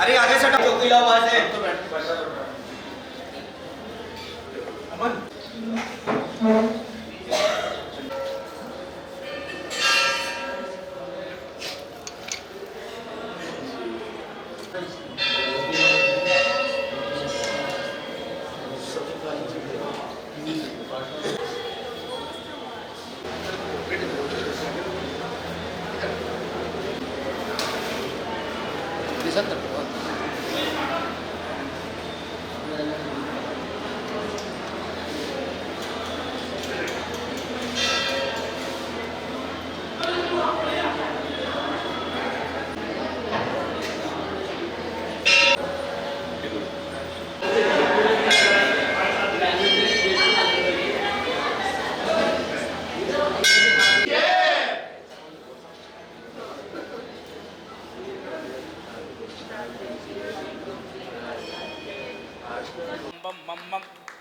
अरे आगे से चौकी लाओ वहां से तो बैठ अमन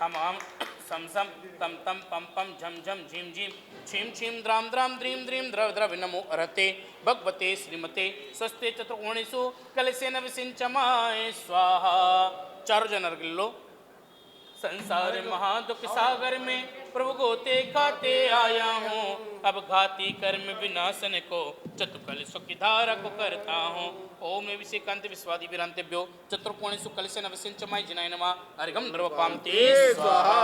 हम हम सम सम तम तम पम पम झम झम झीम झीम छीम छीम द्राम द्राम द्रीम द्रीम द्रव द्रव नमो अरहते भगवते श्रीमते स्वस्ते चतुर्कोणिषु कलशेन विसिंचमाय स्वाहा। चारों जन अर्घ लो। संसार महादुख सागर में प्रभु गोते खाते आया हूँ, अब घाती कर्म विनाशन को चतुकल सुख धारा को करता हूँ। ओम विषेकांत विश्वादि विरांतेभ्यो चतुर्कोणेषु कलशेन विसिंचमाय जिनाय नमः। अर्घं द्रवपाम ते स्वाहा।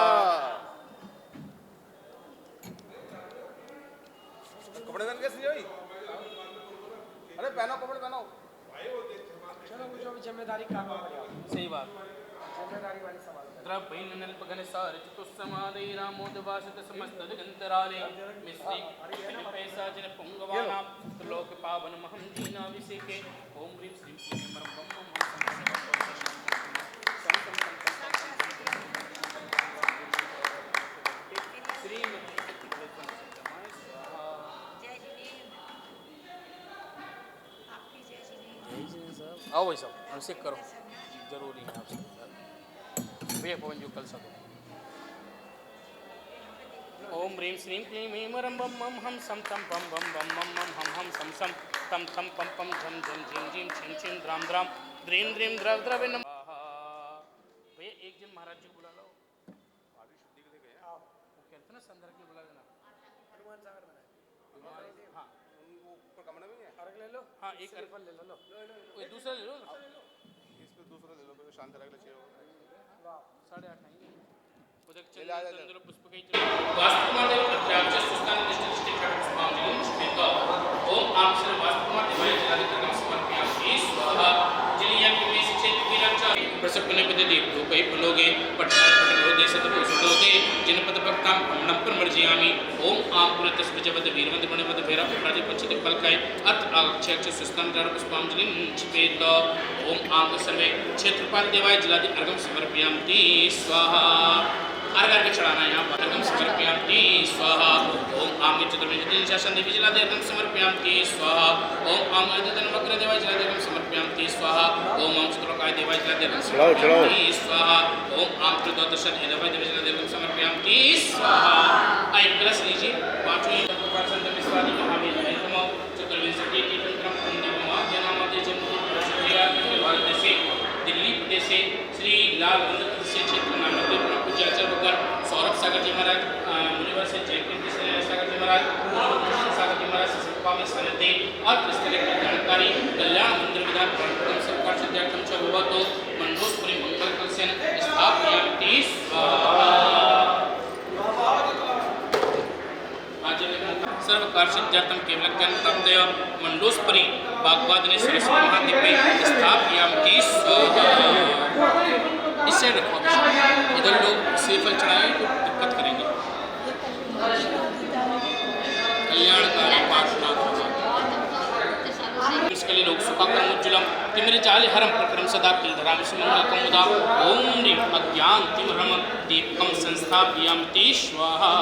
कपड़े पहन के सही। अरे पहनो कपड़े पहनो। चलो जो भी जिम्मेदारी काम पड़ेगा। सही बात। जिम्मेदारी वाली सवाल। द्रवैन नल्पघन सार चतुस्समादे रामोदवासित समस्त दिगंतराले मिश्री पैसा जिन पुंगवानां त्रिलोक पावन महं दीनाभिषेके। ओम ह्रीं श्रीं क्लीं मरं बम बम आओ भाई साहब अभिषेक करो, जरूरी है आपसे भैया पवन जो कल सको। ओम ह्रीं श्रीं क्लीं ह्रीं बम बम हम सम तम पम बम बम बम बम हम सम सम तम तम पम पम झम झम झीम झीम छिम छिम द्राम द्राम द्रीम द्रीम द्रव द्रव नमः। भैया एक जन महाराज जी बुला लो। अभी शुद्धि के लिए गए वो कहते ना संदर्भ के बुला लेना। हनुमान सागर में हाँ वो ऊपर कमरे में है। अर्घ ले लो। हाँ एक अर्घ ले लो। कोई दूसरा ले लो। इसको दूसरा ले लो, शांत रख ले चाहिए। 8:30 नहीं उदक चंद्र चंद्र पुष्प के वास्तुमाते अत्यावश्यक सुस्थान दृष्टि पुष्पांजलि स्मित। ओम आप सर्व वास्तुमाते देवाय जलाधिकरणं समर्पयामि स्वाहा। जलिया के क्षेत्र की रक्षा प्रसन्न पद दीप धूपै फलोगे पठनाय पठलोगे सतपुषलोगे जनपद भक्तां भ्रमणं प्रमर्जयामि। ओम आप पुरतस विजवद वीरवंद मणिवद भैरव प्रादि पंचदि फलकाय अत अक्षय सुस्थान पुष्पांजलि क्षिपेत। ओम आप सर्वे क्षेत्रपाल देवाय जलाधिकरणं समर्पयामि स्वाहा। अर्घ अर्घ चढ़ाना है यहाँ पर। अर्घं समर्पयामि स्वाहा। ओम आम चतुर्विंशति शासन देवी जलाधिकरणं समर्पयामि स्वाहा। ओम आम अद्यतन वक्र देवाय जलाधिकरणं समर्पयामि स्वाहा। ओम आम चतुर्लोकाय देवाय जलाधिकरणं समर्पयामि स्वाहा। ओम आम त्रिदोदश देवाय देवाय जलाधिकरणं समर्पयामि स्वाहा। आइए कलश लीजिए। पांचवें परसंत विश्वादि महावीर नमो चतुर्विंशति कीर्तनक्रम पुण्यमा जनामादि जन्मति प्रसिद्धिया भारत से दिल्ली प्रदेश से श्री लाल से क्षेत्र नामक पूज्याचार्य सौरभ सागर जी महाराज मुनिवर से जयकीर्ति सागर जी महाराज सागर जी महाराज से सभा में सानिध्य और पुस्तक की जानकारी कल्याण मंदिर विधान प्रथम सरकार सिद्धार्थम च भवतो मंडोस्पुरी मंगल कलशेन स्थापयामि स्वाहा। सर्वकार सिद्धार्थम केवल ज्ञान प्राप्तय मंडोस्पुरी बागवादने सरस्वती महादिव्ये स्थापयामि स्वाहा। इससे रखो इधर लोग श्रीफल चढ़ाएं तो दिक्कत करेंगे। कल्याणकारी पार्श्वनाथ इसके लिए लोग सुखाकरम उज्ज्वलम तिमिर जाले हरम प्रकरम सदा किलधराम सुमंगलकम उदा। ओम ह्रीं अज्ञान तिमिरम दीपकम संस्थापयामि स्वाहा।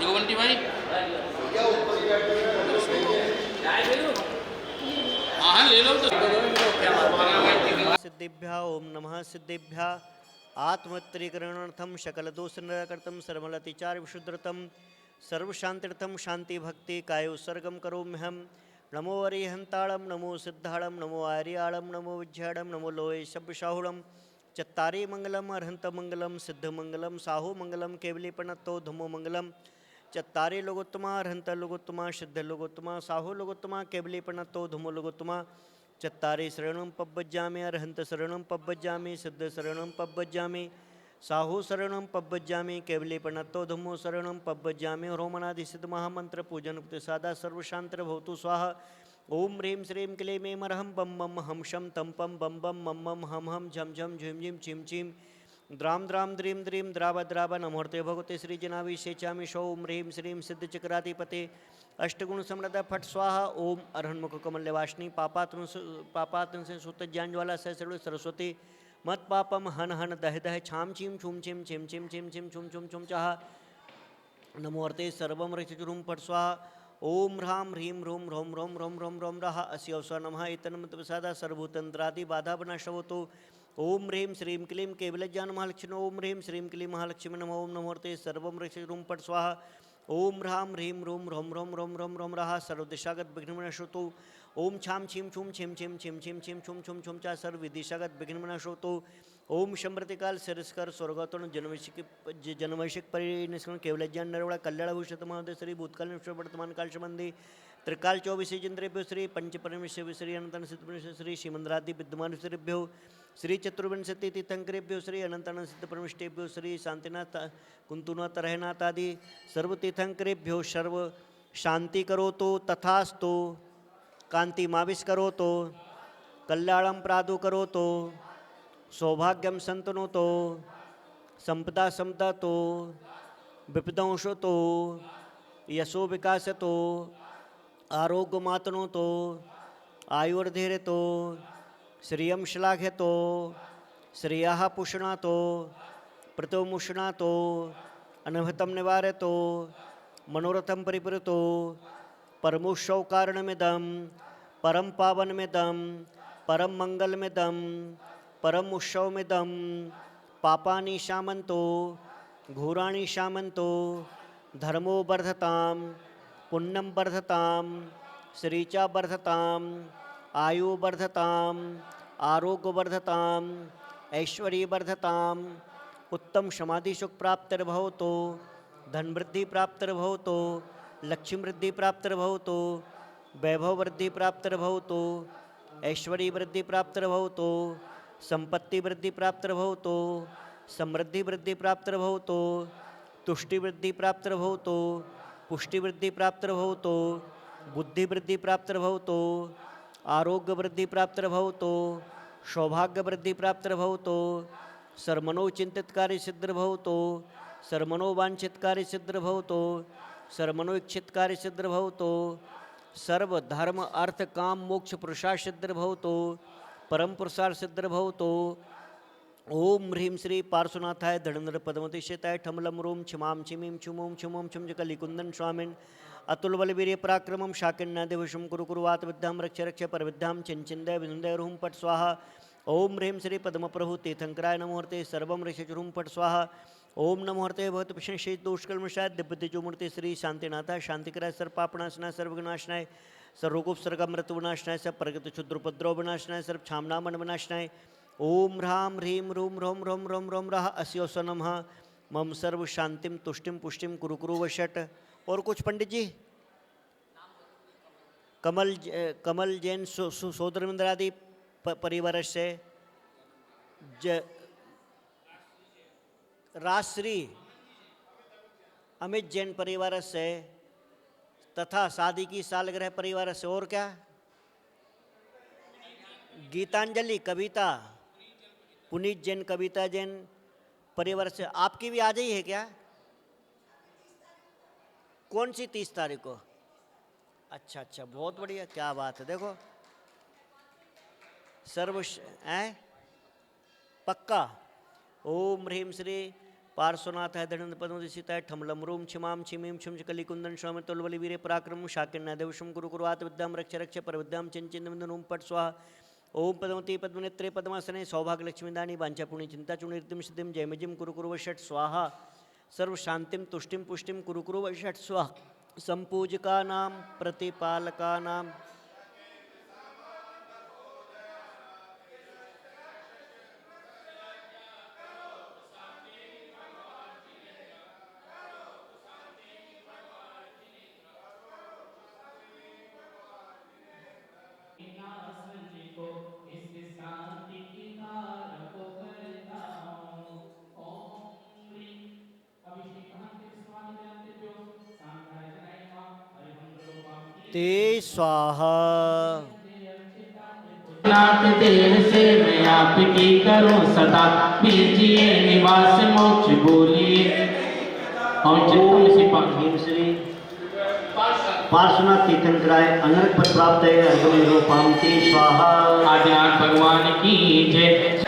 योगवंती भाई हाँ ले लो तो। सिद्धिभ्या ओम नमः सिद्धिभ्या आत्मत्रीकरणार्थम सकलदोषनिराकर्तम सर्वलतिचार विशुद्धतम सर्वशांतिर्थम शांति भक्ति काय उत्सर्गम करोम्यहम। नमो अरिहंताड़म नमो सिद्धाड़म नमो आर्याड़म नमो विज्ञाड़म नमो लोये शब्दशाहुड़म। चत्तारी मंगलम अर्हंत मंगलम सिद्ध मंगलम साहु मंगलम केवलीपणत्तो धमो मंगलम। चत्तारी लोगोत्तमा अर्हंत लोगोत्तमा सिद्ध लोगोत्तमा साहु लोगोत्तमा केवलीपणत्तो धमो लोगोत्तमा। चत्तारी शरणं पब्बज्जामि अर्हंत शरणं पब्बज्जामि सिद्ध शरणं पब्बज्जामि साहु शरणं पब्बज्जामि केवलीपणत्तो धम्मो शरणं पब्बज्जामि। रोमनादिसिद्ध महामंत्र पूजन प्रसादा सर्वशांतर भवतु स्वाहा। ओम ह्रीं श्रीं क्लीं ऐं अरहं बम बम हम शम तम पम बम बम मम मम हम हम झम झम झिम झिम चिम चिम द्राम द्राम द्रीं द्रीं द्राव द्राव नमोर्ते भगवते श्रीजनाभिषेचामि शो। ओम ह्रीं श्रीं सिद्धचक्राधिपते अष्टगुण समृद्ध फट स्वाहा। ओम अरहन्मुख कमल्यवासिनी पापात्म से सुत ज्ञानज्वाला सहस्र सरस्वती मत पापम हन हन दह दह छाम चिम छुम चिम चिम चिम चिम चिम छुम छुम छुम चाह नमोर्ते सर्वम रचिचुरुम फट स्वाहा। ओम ह्रां ह्रीं ह्रूं ह्रौं ह्रौं ह्रौं ह्रौं ह्रौं रः अस्य अवसर नमः एतन्मतप्रसादा सर्वभूतंत्रादि बाधा विनाशवतु। ओम ह्रीं श्रीं क्लीं केवलज्ञान महालक्ष्मी। ओम ह्रीं श्रीं क्लीं महालक्ष्मी नमः। ओम नमोर्ते सर्वम रचिचुरुम फट स्वाहा। ओम ह्रां ह्रीं ह्रूं ह्रौं ह्रौं ह्रौं ह्रौं ह्रौं रः सर्वदिशागत विघ्नविनाशोतु। ओम छाम छिम छुम छिम छिम छिम छिम छिम छुम छुम छुम चा सर्वविदिशागत विघ्नविनाशोतु। ओम शंभृतिकाल सिरस्कर स्वर्गतोन जनवैशिक परिनिष्करण केवलज्ञान नरवड़ा कल्याणभूषित महोदय श्री भूतकाल वर्तमान काल संबंधी त्रिकाल 24 इंद्रियभ्यो श्री पंचपरमेश्वर श्री अनंतन सिद्ध श्री श्रीमंद्रादि विद्यमान श्रीभ्यो श्री चतुर्विंशति तीर्थंकरेभ्यो श्री अनंतन सिद्ध परमेष्टेभ्यो श्री शांतिनाथ कुंतुनाथ रहनाथ आदि सर्व तीर्थंकरेभ्यो सर्व शांति करोतु तथास्तु कांति माविश करोतु कल्याणम प्रादु करोतु सौभाग्यम संतनोतो संपदा समदतो विपदंशतो यशो विकासतो आरोग्य मातनोतो आयुर्धीरतो श्रियं श्लाघ्यतो श्रियः पुष्णातो प्रतोमुष्णातो अनहतं निवारतो मनोरथं परिपूरतो परमोत्सव कारणमिदं परम पावनमिदं परम मंगलमिदं परम उत्सवमिदं पापानि शामन्तो घोराणि शामन्तो धर्मो वर्धतां पुण्यं वर्धतां श्रीचा वर्धतां आयु वर्धतां आरोग्य वर्धतां ऐश्वर्य वर्धतां उत्तम समाधि सुख प्राप्तिर्भवतो धन वृद्धि प्राप्तिर्भवतो लक्ष्मी वृद्धि प्राप्तिर्भवतो वैभव वृद्धि प्राप्तिर्भवतो ऐश्वर्य वृद्धि प्राप्तिर्भवतो संपत्ति वृद्धि प्राप्तिर्भवतो समृद्धि वृद्धि प्राप्तिर्भवतो तुष्टि वृद्धि प्राप्तिर्भवतो पुष्टि वृद्धि प्राप्तिर्भवतो बुद्धि वृद्धि प्राप्तिर्भवतो आरोग्य वृद्धि प्राप्तिर्भवतो सौभाग्य वृद्धि प्राप्तिर्भवतो सर्वमनोचिंतित कार्य सिद्धिर्भवतो सर्वमनोवांछित कार्य सिद्धिर्भवतो सर्वमनोइच्छित कार्य सिद्धिर्भवतो सर्व धर्म अर्थ काम मोक्ष पुरुषार्थ सिद्धिर्भवतो परम पुरुषार्थ सिद्धिर्भवतो। ओम ह्रीं श्री पार्श्वनाथाय धड़ंधर पद्मतिशताय ठमलम रोम क्षमां छिमीं छुमों छुमों छुम जकलिकुंदन स्वामिन् अतुल बलवीर्य पराक्रमं शाकिन्नादिवशं कुरु कुरुवात विद्यां रक्ष रक्ष परविद्यां चिन्चिन्दय विनुन्दय रुं पट स्वाहा। ओम ह्रीं श्री पद्मप्रभु तीर्थंकराय नमोहर्ते सर्वं रक्षचुरुं पट स्वाहा। ओम नमोहर्ते भगवत प्रशंसित दोषकल्मषाय दिव्यतेजोमूर्ति श्री शांतिनाथाय शांतिकराय सर्वपापनाशनाय सर्वविनाशनाय सर्वरोगोपसर्गमृत्युविनाशनाय सब प्रगत क्षुद्रोपद्रव विनाशनाय सर्व छामनामन विनाशनाय। ओम ह्रां ह्रीं ह्रूं ह्रौं ह्रौं ह्रौं ह्रौं रः अस्योस नमः मम सर्व शांतिम तुष्टिम पुष्टिम कुरु कुरु वशट। और कुछ पंडित जी कमल जैन सोदरमिंद्र आदि परिवार से राजश्री अमित जैन परिवार से तथा शादी की सालगिरह परिवार से और क्या गीतांजलि कविता पुनीत जैन कविता जैन परिवार से आपकी भी आ गई है क्या? कौन सी 30 तारीख को? अच्छा अच्छा बहुत बढ़िया क्या बात है। देखो सर्व पक्का। ओम ह्रीं श्री पार्श्वनाथाय धनंद पद्मदिशिताय ठमलम रोम क्षमां छिमीं छुम कलिकुंदन स्वामी तुलबली वीर पराक्रम शाकिन्नादेवशं गुरु कुरुवात विद्यां रक्ष रक्ष परविद्यां चिन्चिन्न पट स्वाहा। ओम पद्मवती पद्मनेत्रे पद्मासने सौभाग्यलक्ष्मीदानी वाञ्छापुण्य चिंताचूर्णिर्दिं सिद्धिं जयमजिं कुरु कुरु षट् स्वाहा सर्वशांतिं तुष्टिं पुष्टिं कुरु कुरु षट् स्वाहा संपूजकानां प्रतिपालकानां ते स्वाहा। नाथ देर से मैं आपकी करूं सदा कीजिए निवास मोक्ष बोलिए। पार्श्वनाथ तीर्थंकराय अनर्क पद प्राप्त है अर्घम ते स्वाहा। आदिनाथ भगवान की जय।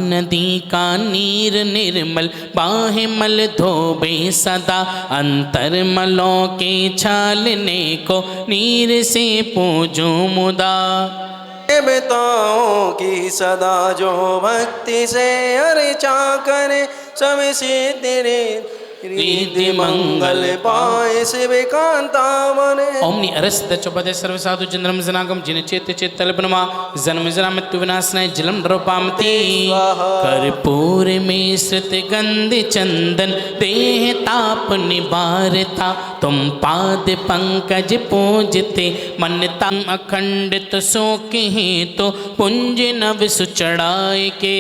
नदी का नीर निर्मल बाहे मल धोबे सदा अंतर मलों के छालने को नीर से पूजो मुदा। देवताओं की सदा जो भक्ति से अर्चा करे सब सिद्धि रिद्धि मंगल पाए शिव कांता बने। ओमनि अरस्त चौपदे सर्व साधु चंद्रम जनागम जिन चेत चेत तलपनमा जन्म जरा मृत्यु विनाशनाय जलम द्रौपामती। कर्पूर में श्रुत गंध चंदन देह ताप निवारता तुम पाद पंकज पूजते मनता अखंडित सो कहे तो पुंज नव सुचढ़ाए के।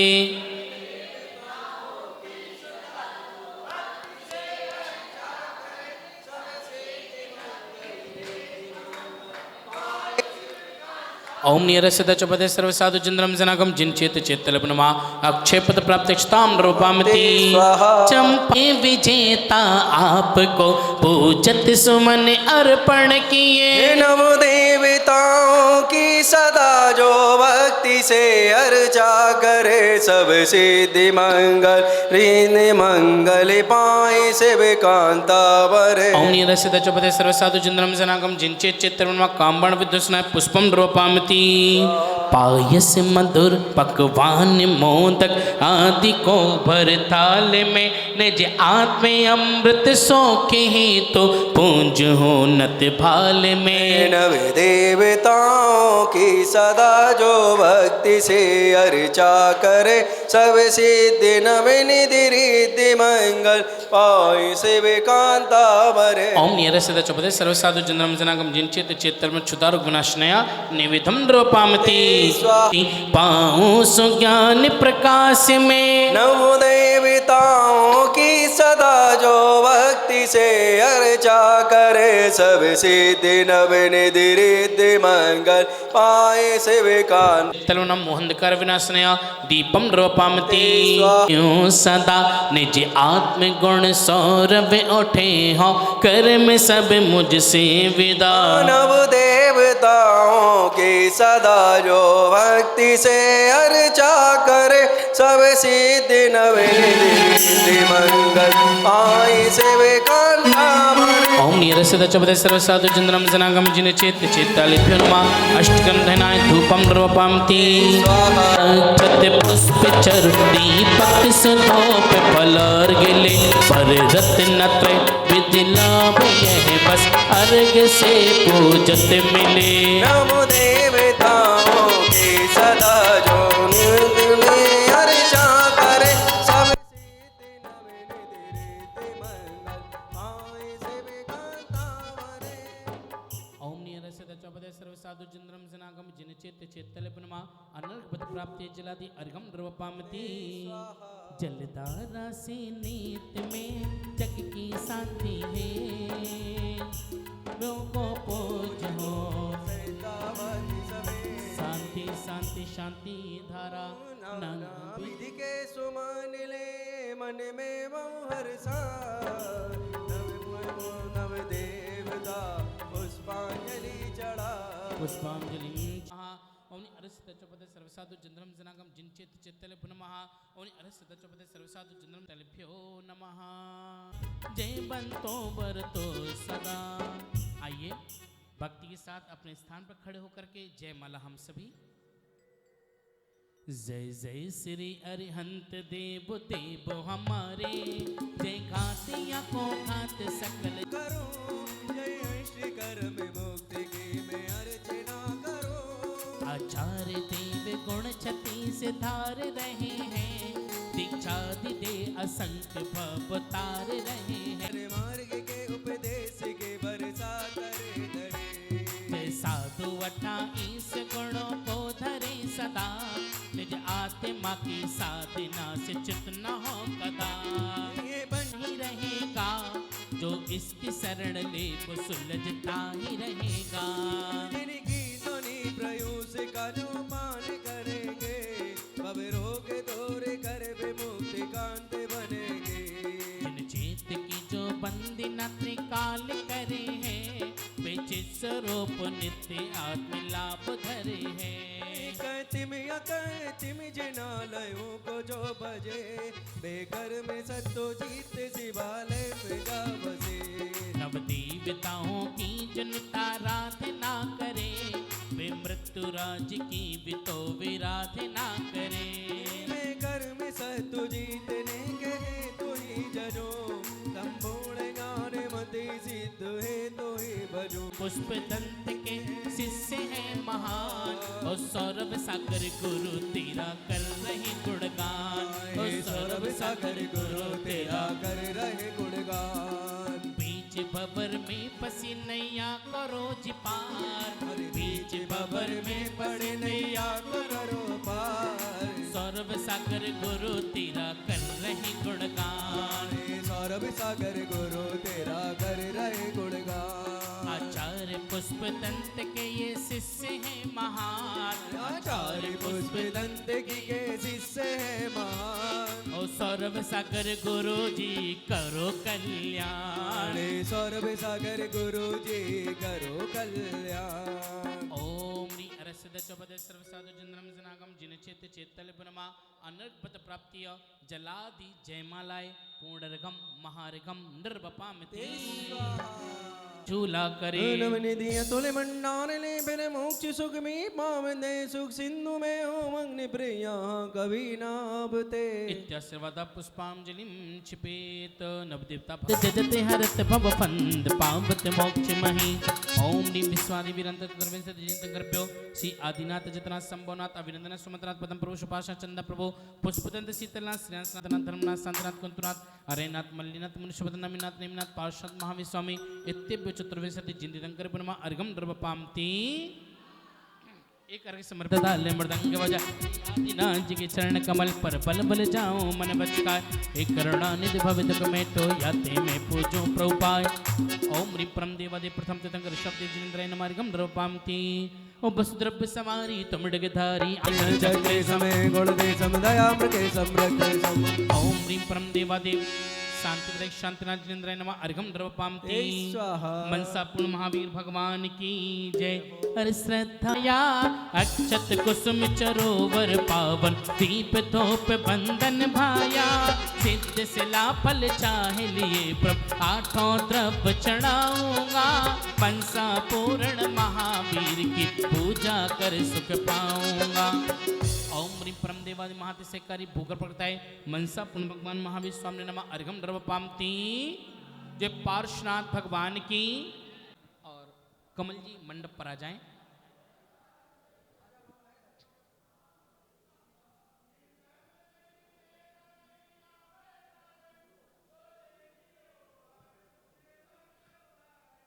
ओम निरसद चौपदे सर्व साधु चंद्रम जनागम जिन चेत चेतलपनमा अक्षय पद प्राप्त क्षताम रूपामती। चंपे विजेता आपको पूजत सुमन अर्पण किए। नव देवताओं की सदा जो भक्ति से अर्चा करे सब सिद्धि मंगल रिद्धि मंगल पाए शिव कांता बरे। ओम निरसद चौपदे सर्व साधु चंद्रम जनागम जिन चेत चेतलपनमा कांबण विद्वसनाय पुष्पम रूपामती। पायस मधुर पकवान मोदक आदि को भर थाल में निज आत्म अमृत सोखे ही तो पूंज हो नत भाल में। नव देवताओं की सदा जो भक्ति से अर्चा करे सब सिद्धि नव निधि रिद्धि मंगल पाए शिव कांता बरे। ओम निरसद चौपदे सर्व साधु चंद्रम जनागम जिन चेत चेतर्म क्षुदारु गुणाश्नया निविधम द्रौपामती। पाऊं सुज्ञान प्रकाश में नव देवताओं की सदा जो भक्ति से अर्चा करे सब सिद्धि नव निधि रिद्धि मंगल पाए शिव कांत। तलुनम मोहंधकार विनाशनया दीपम द्रौपामती। यूं सदा निज आत्म गुण सौरभ उठे हो कर में सब मुझसे विदा। नव देवताओं की सदा जो भक्ति से अर्चा करे सब सिद्धि नव निधि रिद्धि मंगल पाए शिव कांता बरे। ओम निरसद चौपदे सर्व साधु चंद्रम जनागम जिन चेत चेतालिभ्यो नमः अष्टकं धनाय धूपम द्रौपामती। छत पुष्प चरु दीपक सुधोप फलर गिले पर रत्न त्रय विधि लाभ यह बस अर्घ से पूजत मिले। नमो देवताओं की सदा जो निर्गुण अर्चा करे सब सिद्धि नव निधि रिद्धि मंगल पाए शिव कांता बरे। ओम निरसद चौपदे सर्व साधु चंद्रम जनागम जिन चेत चेतलपनमा अनर्घ पद प्राप्ति जलादि अर्घम द्रौपामती। जलधारा से नीत में जग की शांति है लोगों पूज हो शांति शांति शांति धारा नाना विधि के सुमन ले मन में हर्षा नव देवता पुष्पांजलि चढ़ा। पुष्पांजलि ओम सिद्धचोपदे सर्वसाधु जंद्रम जनागम जिनचेत चित्तलेभ्यो नमः। ओम अरे सिद्धचोपदे सर्वसाधु जंद्रम तलेभ्यो नमः। जय बंतो बरतो सदा। आइए भक्ति के साथ अपने स्थान पर खड़े होकर के जय माला हम सभी। जय जय श्री अरिहंत देव देव हमारे, जय घातिया को घात सकल करो, जय श्री कर में मुक्ति की मैं अर्चना करो। आचार्य देव गुण छती से धार रहे हैं, दीक्षा दे असंख्य भव तार रहे हैं। मार्ग के उपदेश के बरसा करे धरे, जय साधु 28 गुणों को धरे सदा, निज आत्मा की साधना से चित न हो कदा। ये बन ही रहेगा जो इसकी शरण ले वो सुलझता ही रहेगा। जिनकी ध्वनि प्रयूष का जो मान करेंगे, भव रोग दूर कर विमुक्ति कांत बनेंगे। जिन चेत की जो बंदी न त्रिकाल करे हैं, वे चित स्वरूप नित्य आत्म लाभ धरे हैं। कहतिम जिनालयों को जो बजे, बेकर में सत्तो जीत शिवालय में जा बसे। नव देवताओं की जनता आराधना करे, वे मृत्यु राज की भी तो विराधना करे। बेकर में सत्तो जीतने के तो ही जनो, संपूर्ण ज्ञान मति सिद्ध है तो ही भजो। पुष्प दंत के शिष्य हैं महान, और सौरभ सागर गुरु तेरा कर रहे गुणगान। और सौरभ सागर गुरु तेरा कर रहे गुणगान। बीच भवर में फंसी नैया करो जी पार, बीच भवर में पड़े नैया करो पार। सौरभ सागर गुरु तेरा कर रहे गुणगान। सौरभ सागर गुरु तेरा कर रहे गुणगान। आचार्य पुष्प दंत के ये शिष्य हैं महान, आचार्य पुष्प दंत की के शिष्य है महान। ओ सौरभ सागर गुरु जी करो कल्याण। सौरभ सागर गुरु जी करो कल्याण। ओम नी अरसिद चौपदे सर्वसाधु जन्म जनागम जिन चेत चेतल पुनमा अनर्पत प्राप्तिय जलादि जयमालाय पूर्णरगम महारगम निर्वपामिते झूला करे। नवनिधिया तोले मंडान ले बिन मोक्ष सुख में पावंदे, सुख सिंधु में ओम अग्नि प्रिया कभी नाभते। इत्याशीर्वाद पुष्पांजलिं क्षिपेत नवदेवता जजते हरत भव फंद पावत मोक्ष महि। ओम नीं विश्वादि विरंत द्रविंस जिंत गर्भ्यो श्री आदिनाथ जतनाथ संभवनाथ अभिनंदन सुमतनाथ पदम प्रभु सुपाशा चंद प्रभु पुष्पदंत शीतलनाथ श्रीनाथ धर्मनाथ शांतनाथ कुंतुनाथ अरेनाथ मल्लिनाथ मनुष्यपद नमिनाथ नेमिनाथ पार्षद महाविस्वामी इत्येभ्यो चतुर्विंशति जिंदिदंकर पुनमा अर्घम द्रवपामति। एक अर्घ समर्पिता ले मृदंग बजा आदिनाथ जी के चरण कमल पर बल बल जाऊं मन बचकाय। एक करुणा निधि भवित कमेटो याते में पूजो प्रभुपाय। ओम ह्रीं परम देवादि प्रथम तीर्थंकर शब्द जिनेन्द्राय नमः अर्घम द्रवपामति। ओ वसुद्रव्य समारी तुमडग धारी जगते समय गुण दे समुदया मृगे समृद्ध सम। ओम ह्रीं परम देवादेव शांति शांतिनाथ जिनेन्द्राय नमः अर्घम द्रवपामति। मनसा पूर्ण महावीर भगवान की जय। हर श्रद्धाया अक्षत कुसुम चरोवर पावन, दीप धूप बंदन भाया। सिद्ध सिला फल चाहे लिए प्रभु आठों द्रव्य चढ़ाऊंगा। मनसा पूर्ण महावीर की पूजा कर सुख पाऊंगा। ओम ह्रीं परम देवादि महातिशयकारी भूगर प्रकटाय मनसा पूर्ण भगवान महावीर स्वामी नमः अर्घम द्रवपामति। जय पार्श्वनाथ भगवान की। और कमल जी मंडप पर आ जाएं।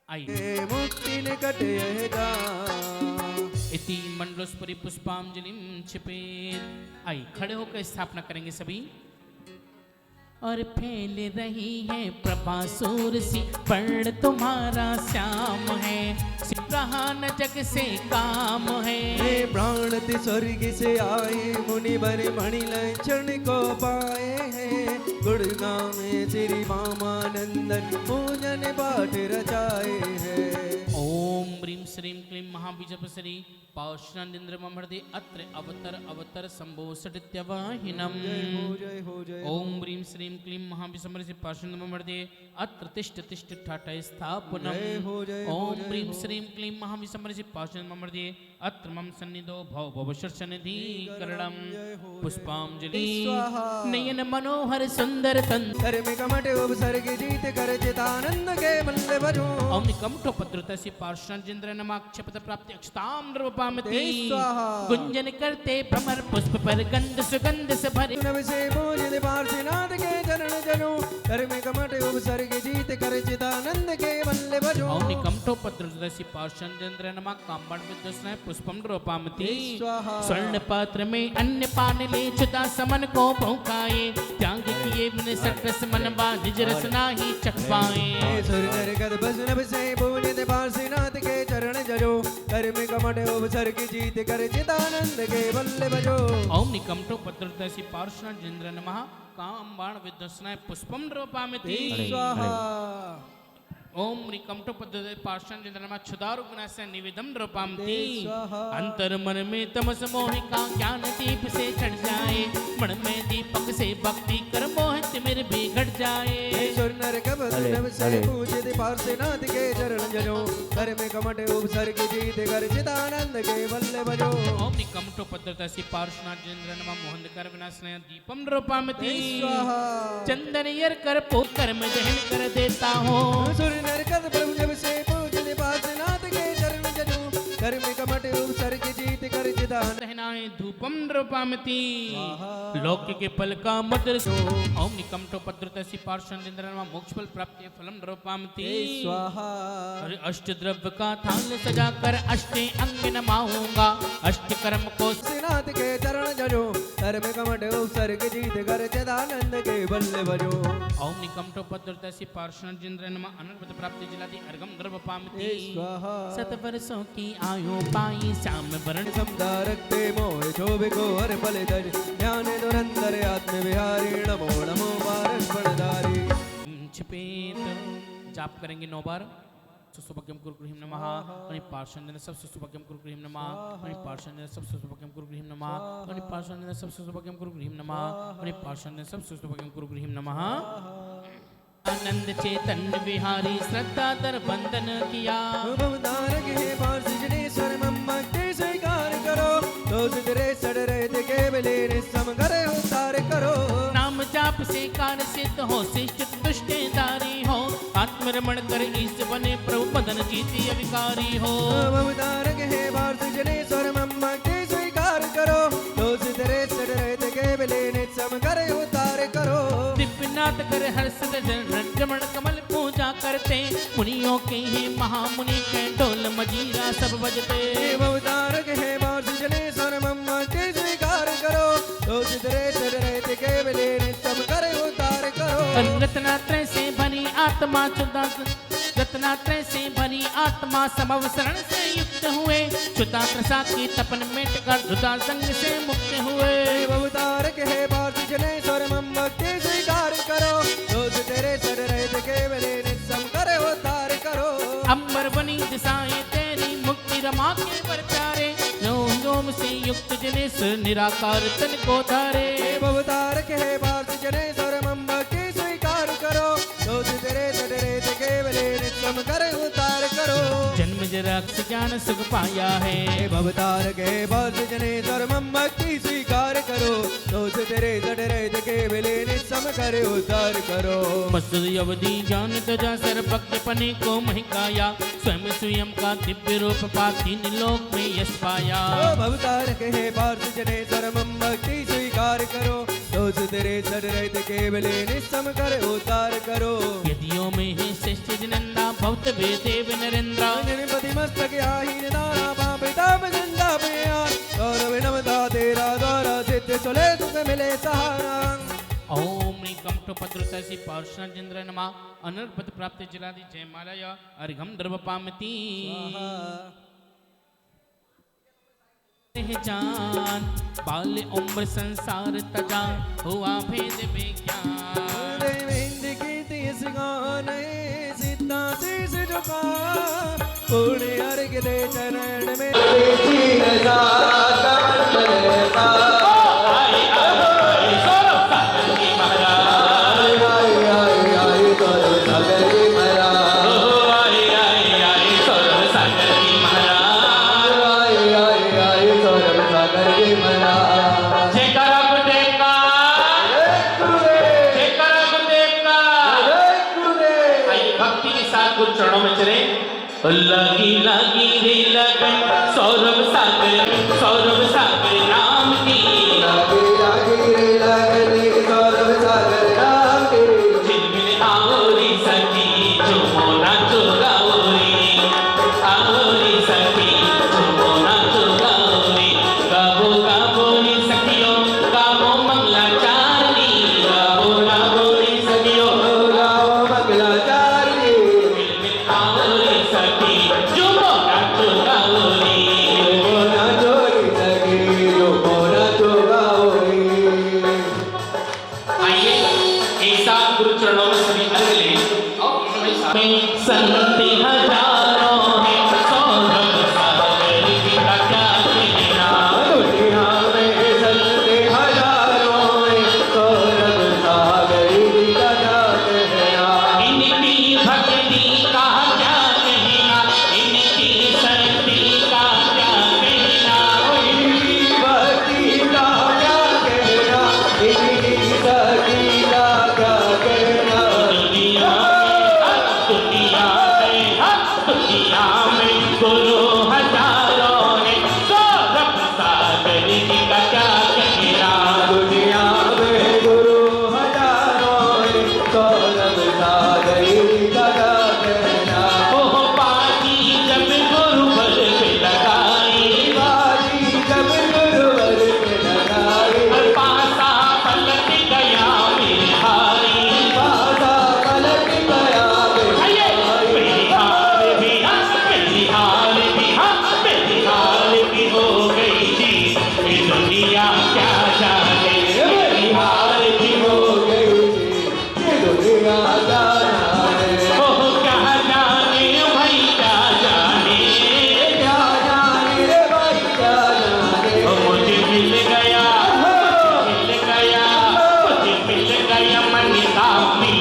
आइए मुक्ति निकट यह जा। इति मंडलोस्परि पुष्पांजलिं क्षिपेत। आई खड़े होकर स्थापना करेंगे सभी। और फैल रही है प्रभा सूर सी, पर्ण तुम्हारा श्याम है। रहा न जग से काम है। प्राण स्वर्ग से आए मुनि बर मणि लक्षण को पाए हैं। गुड़गांव में श्री मामानंदन पूजन पाठ रचाए हैं। ओम ह्रीं श्रीं क्लीं महाबीजपसरी पाषाणेन्द्रममृदे अत्र अवतर शम्भोषटित्यवाहिनम् ओम ह्रीं श्रीं क्लीं महाविसमृदे पाषाणेन्द्रममृदे अत्र तिष्ठ ठाठय स्थापनम् ओम ह्रीं श्रीं क्लीं महाविसमृदे पाषाणेन्द्रममृदे अत्र मम सन्निधो भवशर्षनिधिकरणम् पुष्पांजलि नयन मनोहर सुंदर तन धर्म कमट उपसर्ग जीत कर चितानंद के बल्ले भजो ओम निकमठो पद्रुतसि पार्षणजेन्द्र नमाक्षपत प्राप्ति अक्षताम नृपामति गुंजन करते भ्रमर पुष्प पर गंध सुगंध से भरे नव से पूजित पार्श्वनाथ के चरण जनो धर्म कमट उपसर्ग जीत कर चितानंद के बल्ले भजो ओम निकमठो पद्रुतसि पार्षणजेन्द्र नमा कामण विद्वस्न पुष्पम नृपामति स्वर्ण पात्र में अन्न पान ले चुता समन को पहुंकाए त्याग किए बिन सकस मनवा निज रस नाही चख पाए सुर नर गद बस नभ से पूजित पार्श्वनाथ के चरण जनो धर्म कमट उपसर्ग जीत कर चितानंद के बल्ले भजो ओम निकमठो पद्रुतसि पार्षणजेन्द्र नमः कामबाण विद्वस्नाय पुष्पम नृपामति स्वाहा ओम निकमठो पद्रुतसि पार्षणजेन्द्र नमः क्षुधारु गुणास्य निवेदम नृपामति अंतर मन में तमस मोह का ज्ञान दीप से चढ़ जाए मन में दीपक से भक्ति कर मोह तिमिर भी घट जाए सुर नर कब नभ से पूजित पार्श्वनाथ के चरण जनो धर्म कमट उपसर्ग जीत कर चिदानंद के बल्ले भजो ओम निकमठो पद्रुतसि पार्षणजेन्द्र नमः मोहनकर विनाशनाय दीपम नृपामति चंदन यर कर पो कर्म दहन कर देता हूँ सुर नर कब प्रभु जब से पूजित पार्श्वनाथ के चरण जनो धर्म कमट उपसर्ग जीत कर चिदानंद रहनाए धूपम नृपामति लौकिक के फल का मधुर ओम निकमठो पद्रुतसि पार्षणजेन्द्र नमः मोक्ष फल प्राप्ति फलम नृपामति स्वाहा अरे अष्ट द्रव्य का थाल सजाकर अष्टे अंग नमाऊंगा अष्ट कर्म को पार्श्वनाथ के चरण जनो धर्म कमट उपसर्ग जीत कर चिदानंद के बल्ले भजो ओम निकमठो पद्रुतसि पार्षणजेन्द्र नमः अनर्वत प्राप्ति जिलादि अर्घम नृपामति स्वाहा सत वर्षों की आयु पाई श्याम वरण समदा रखते मोह शोभ को हर फल धर ज्ञान दुरंतर आत्म विहारी नमो नमो पारस्परधारी छिपेत जाप करेंगे 9 बार सुसुभज्ञम गुरुग्रहिम नमः अनि पार्षणजन सब सुसुभज्ञम गुरुग्रहिम नमः अनि पार्षणजन सब सुसुभज्ञम गुरुग्रहिम नमः अनि पार्षणजन सब सुसुभज्ञम गुरुग्रहिम नमः अनि पार्षणजन सब सुसुभज्ञम गुरुग्रहिम नमः आनंद चेतन विहारी श्रद्धा दर बंदन किया भवतारक हे पार्षजनेश्वर मम भक्ति स्वीकार करो दोष तेरे सड़ रहे थे केवले निस्सम करे उद्धार करो नाम जाप से कार्य सिद्ध हो शिष्ट दुष्टेदारी हो आत्मरमण कर ईश बने प्रभु मदन जीती अविकारी हो भवतारक हे पार्षजनेश्वर मम भक्ति स्वीकार करो दोष तेरे सड़ रहे थे केवले निस्सम करे उद्धार करो दिव्यनाथ कर हर्ष रमण कमल पूजा करते मुनियों के ही महामुनि के ढोल मजीरा सब बजते भवतारक हे पार्षजनेश्वर मम भक्ति स्वीकार करो दोष तेरे सड़ रहे थे केवले निस्सम करे उद्धार करो रत्नात्रय से भरी आत्मा रत्नात्रय से भरी आत्मा समवसरण से युक्त हुए क्षुधात्र साकी तपन मेट कर धुता संग से मुक्त हुए भवतारक हे पार्षजनेश्वर मम भक्ति स्वीकार करो दोष तेरे सड़ रहे थे केवले निस्सम करे उद्धार करो अंबर बनी दिशाएं तेरी मुक्ति रमा के वर प्यारे योम से युक्त जनेश निराकार तन को धारे भवतारक हे पार्षजनेश्वर मम भक्ति स्वीकार करो दोष तेरे सड़ रहे थे केवले निस्सम करे उद्धार करो जन्म जराक्ष ज्ञान सुख पाया है भवतारक हे पार्षजनेश्वर मम भक्ति स्वीकार करो दोष तेरे सड़ रहे थे केवले निस्सम करे उद्धार करो मसूद अवधि जान तजा सर भक्त पने को महकाया स्वयं स्वयं का दिव्य रूप पा तीन लोक में यश पाया भवतारक हे पार्षजनेश्वर मम भक्ति स्वीकार करो दोष तेरे सड़ रहे थे केवले निस्सम करे उद्धार करो यदियों में है श्रेष्ठ जनंदा भक्त वेदेव नरेंद्र निपति मस्तक आहीन दारा पापिताप जिंदा प्यार गौरव नमता तेरा द्वारा सिद्ध चले सुख मिले सहारा ओम निकमठो पद्रुतसि पार्षणजेन्द्र नमः अनर्पत प्राप्ति जलादि जय मालय अर्घम द्रवपामति जान बाल उम्र संसार तजा हुआ भेद विज्ञान देवेंद्र कीर्ति इस गाने सीता शीश झुका पूर्ण अर्घ दे चरण में चीन साथ कमल साथ आई आई सौरभ सागर जी महाराज आई आई आई सौरभ सागर जी महाराज आई आई सौरभ सागर जी महाराज आई आई आई सौरभ सागर जी महाराज जयकारा गुरुदेव का जयकारा गुरुदेव का आइए भक्ति के साथ गुरु चरणों में चले लगी लगी रे लगन सौरभ सागर नाम की लगी लगी रे लगन सौरभ सागर नाम की झिलमिल आओरी सखी झूमो नाचो गाओरी आओरी सखी झूमो नाचो गाओरी गावो गावो रे सखियो गावो मंगलाचारनी गावो गावो रे सखियो गाओ मंगलाचारनी झिलमिल आओरी सखी झूमो नाचो गाओरी मोना चोरी सखी जो मोना चोगाओरी आइए एक साथ गुरु चरणों में सभी अर्घ लें और भाई साहब संत हजारों हैं सौरभ सागर की का क्या कहना दुनिया में संत हजारों हैं सौरभ सागर जी का क्या कहना इनकी भक्ति का क्या कहना इनकी शक्ति का क्या कहना इनकी भक्ति का क्या कहना इनकी शक्ति का क्या कहना दुनिया में गुरु हजारों हैं सौरभ सागर जी का क्या कहना दुनिया में गुरु हजारों हैं सौरभ सागर जी का क्या कहना ओह पाजी जब गुरु बल पे लगाई बाजी जब गुरुवर पे लगाई पासा पलट गया मेरे भाई बाधा पलट गया आइए मेरी हाल भी मेरी हाल भी हो गई थी ये दुनिया क्या जाने मेरी हाल भी हो गई थी ये दुनिया जाना है ओह क्या जाने भाई क्या जाने क्या जाने रे भाई क्या जाने मुझे मिल गया मुझे मिल गया मन कामी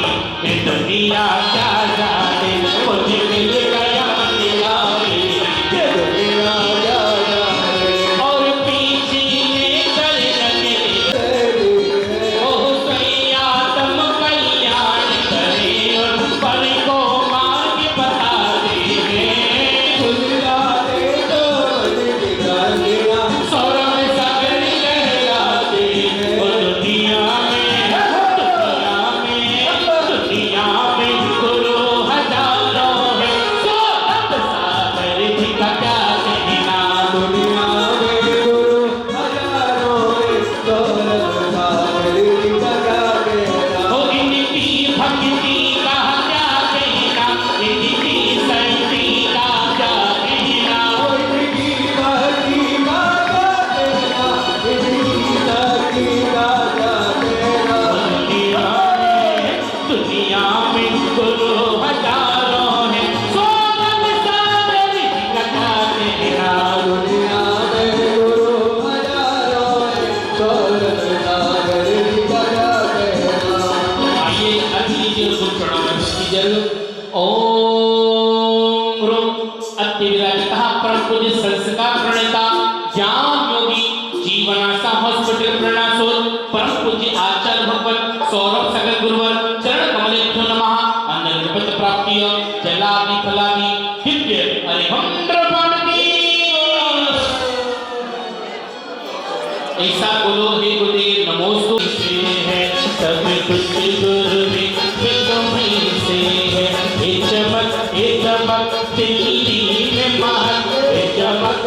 ये दुनिया क्या जाने मुझे मिल गया मन कामी ये दुनिया क्या जाने और पीछे चल लगे ओह कैया तुम कल्याण करे और पर को मार्ग बता दे खुदा दे तो निकालिया सौरभ सागर लहराते ओ दुनिया में गुरु हजारों हैं सौरभ सागर जी का क्या कहना दुनिया में गुरु हजारों हैं सौरभ सागर जी का क्या कहना ओ इनकी भक्ति का क्या कहना इनकी शक्ति का क्या कहना इनकी भक्ति का क्या कहना इनकी शक्ति का क्या कहना दुनिया में गुरु हजारों हैं सौरभ सागर जी का क्या कहना दुनिया में गुरु हजारों हैं सौरभ सागर जी का क्या कहना आइए अगली जो चरणों में भक्ति जरूर ओम रूम अति विराजिता परम पूज्य संस्कार प्रणेता ज्ञान योगी जीवनाशा हॉस्पिटल प्रणासोर परम पूज्य आचार्य भगवान सौरभ सागर गुरुवर चरण कमलेभ्यो नमः अनंत प्राप्ति जलादि फलादि दिव्य हरिभद्र पाणकी ऐसा बोलो हे गुरुदेव नमोस्तु है सब कुछ गुरु में तुम्हीं से है ये चमक दिल्ली में महक ये चमक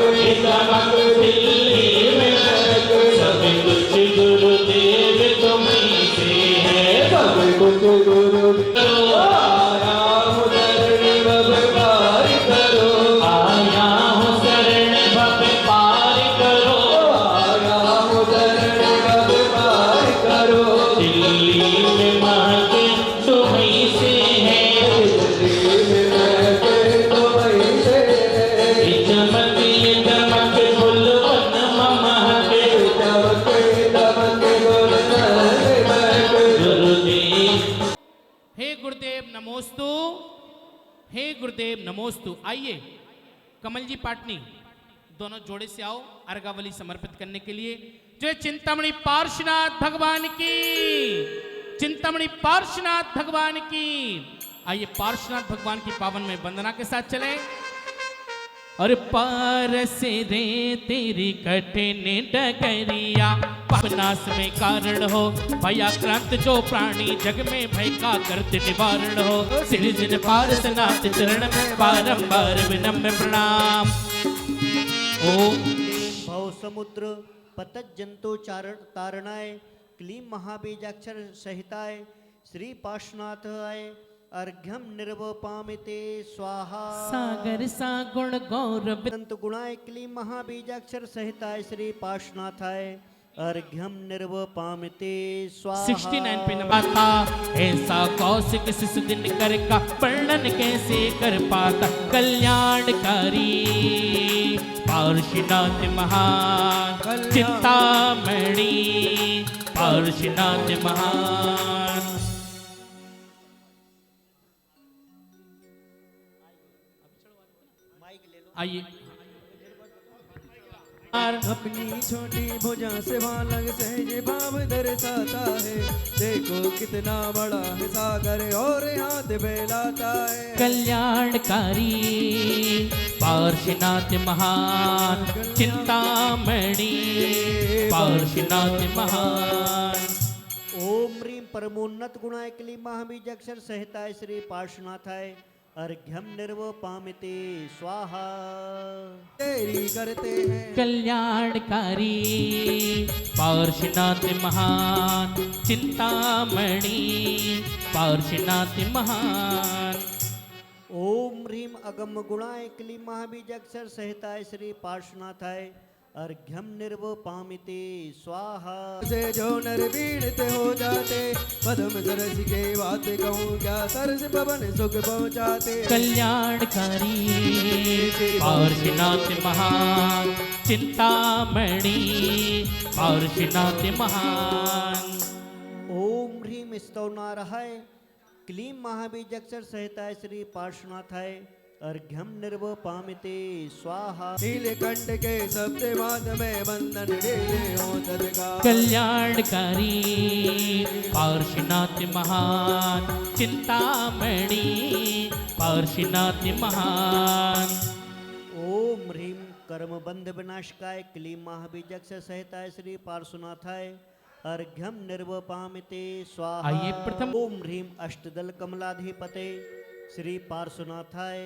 दिल्ली में महक सब कुछ गुरुदेव तुम्हीं से है सब कुछ गुरु आया हूँ शरण भव पार करो आया हूँ शरण भव पार करो आया हूँ शरण गुरुदेव नमोस्तु। आइए कमल जी पाटनी दोनों जोड़े से आओ अर्घावली समर्पित करने के लिए। जय चिंतामणि पार्श्वनाथ भगवान की, चिंतामणि पार्श्वनाथ भगवान की। आइए पार्श्वनाथ भगवान की पावन में वंदना के साथ चलें। और पारस रे तेरी कठिन डगरिया, पापनाश में कारण हो भयाक्रांत जो प्राणी, जग में भय का करते निवारण हो। सिरजन पारसनाथ चरण में बारंबार विनम्र प्रणाम। ओम भव समुद्र पतत जंतु चारण तारणाय, क्लीं महाबीजाक्षर सहिताय श्री पार्श्वनाथ आय। अर्घ्यम निर्वपामिते स्वाहा। सागर सा गुण गौरव अनंत गुणाय क्लीं महाबीजाक्षर सहिताय श्री पार्श्वनाथाय। अर्घ्यम निर्वपामिते स्वाहा। 69 पे नवाता ऐसा कौशिक शिशु दिन कर का वर्णन कैसे कर पाता। कल्याणकारी पार्श्वनाथ महान, चिंतामणि पार्श्वनाथ महान। आइए अपनी छोटी भुजा से बालक सहज भाव दर्शाता है। देखो कितना बड़ा है सागर और हाथ फैलाता है। कल्याणकारी पार्श्वनाथ महान, चिंतामणि पार्श्वनाथ महान। ओम ह्रीं परमोन्नत गुणाय क्लीं महाबीजाक्षर सहिताय श्री पार्श्वनाथाय। अर्घ्यम निर्वपामिते स्वाहा। तेरी करते हैं कल्याणकारी पार्श्वनाथ महान, चिंतामणि पार्श्वनाथ महान। ओम ह्रीं अगम गुणाय क्लीं महाबीजाक्षर सहिताय श्री पार्श्वनाथाय। अर्घ्यम निर्वपामिते स्वाहा। से जो नर पीड़ित हो जाते, पद्म सरस के बात कहूँ क्या, सरस पवन सुख पहुँचाते। कल्याणकारी पार्श्वनाथ महान, चिंतामणि पार्श्वनाथ महान। ओम ह्रीं स्तवनारहाय क्लीं महाबीजाक्षर सहिताय श्री पार्श्वनाथाय। अर्घ्यम निर्वपामिते स्वाहा। नीलकंठ के सप्त मात में बंधन ढीले हो तत्काल। कल्याणकारी पार्श्वनाथ महान, चिंतामणि पार्श्वनाथ महान। ओम ह्रीं कर्मबंध विनाशकाय क्लीं महाबीजाक्षर सहिताय श्री पार्श्वनाथाय। अर्घ्यम निर्वपामिते स्वाहा। आइए प्रथम ओम ह्रीं अष्टदल कमलाधिपते श्री पार्श्वनाथाय।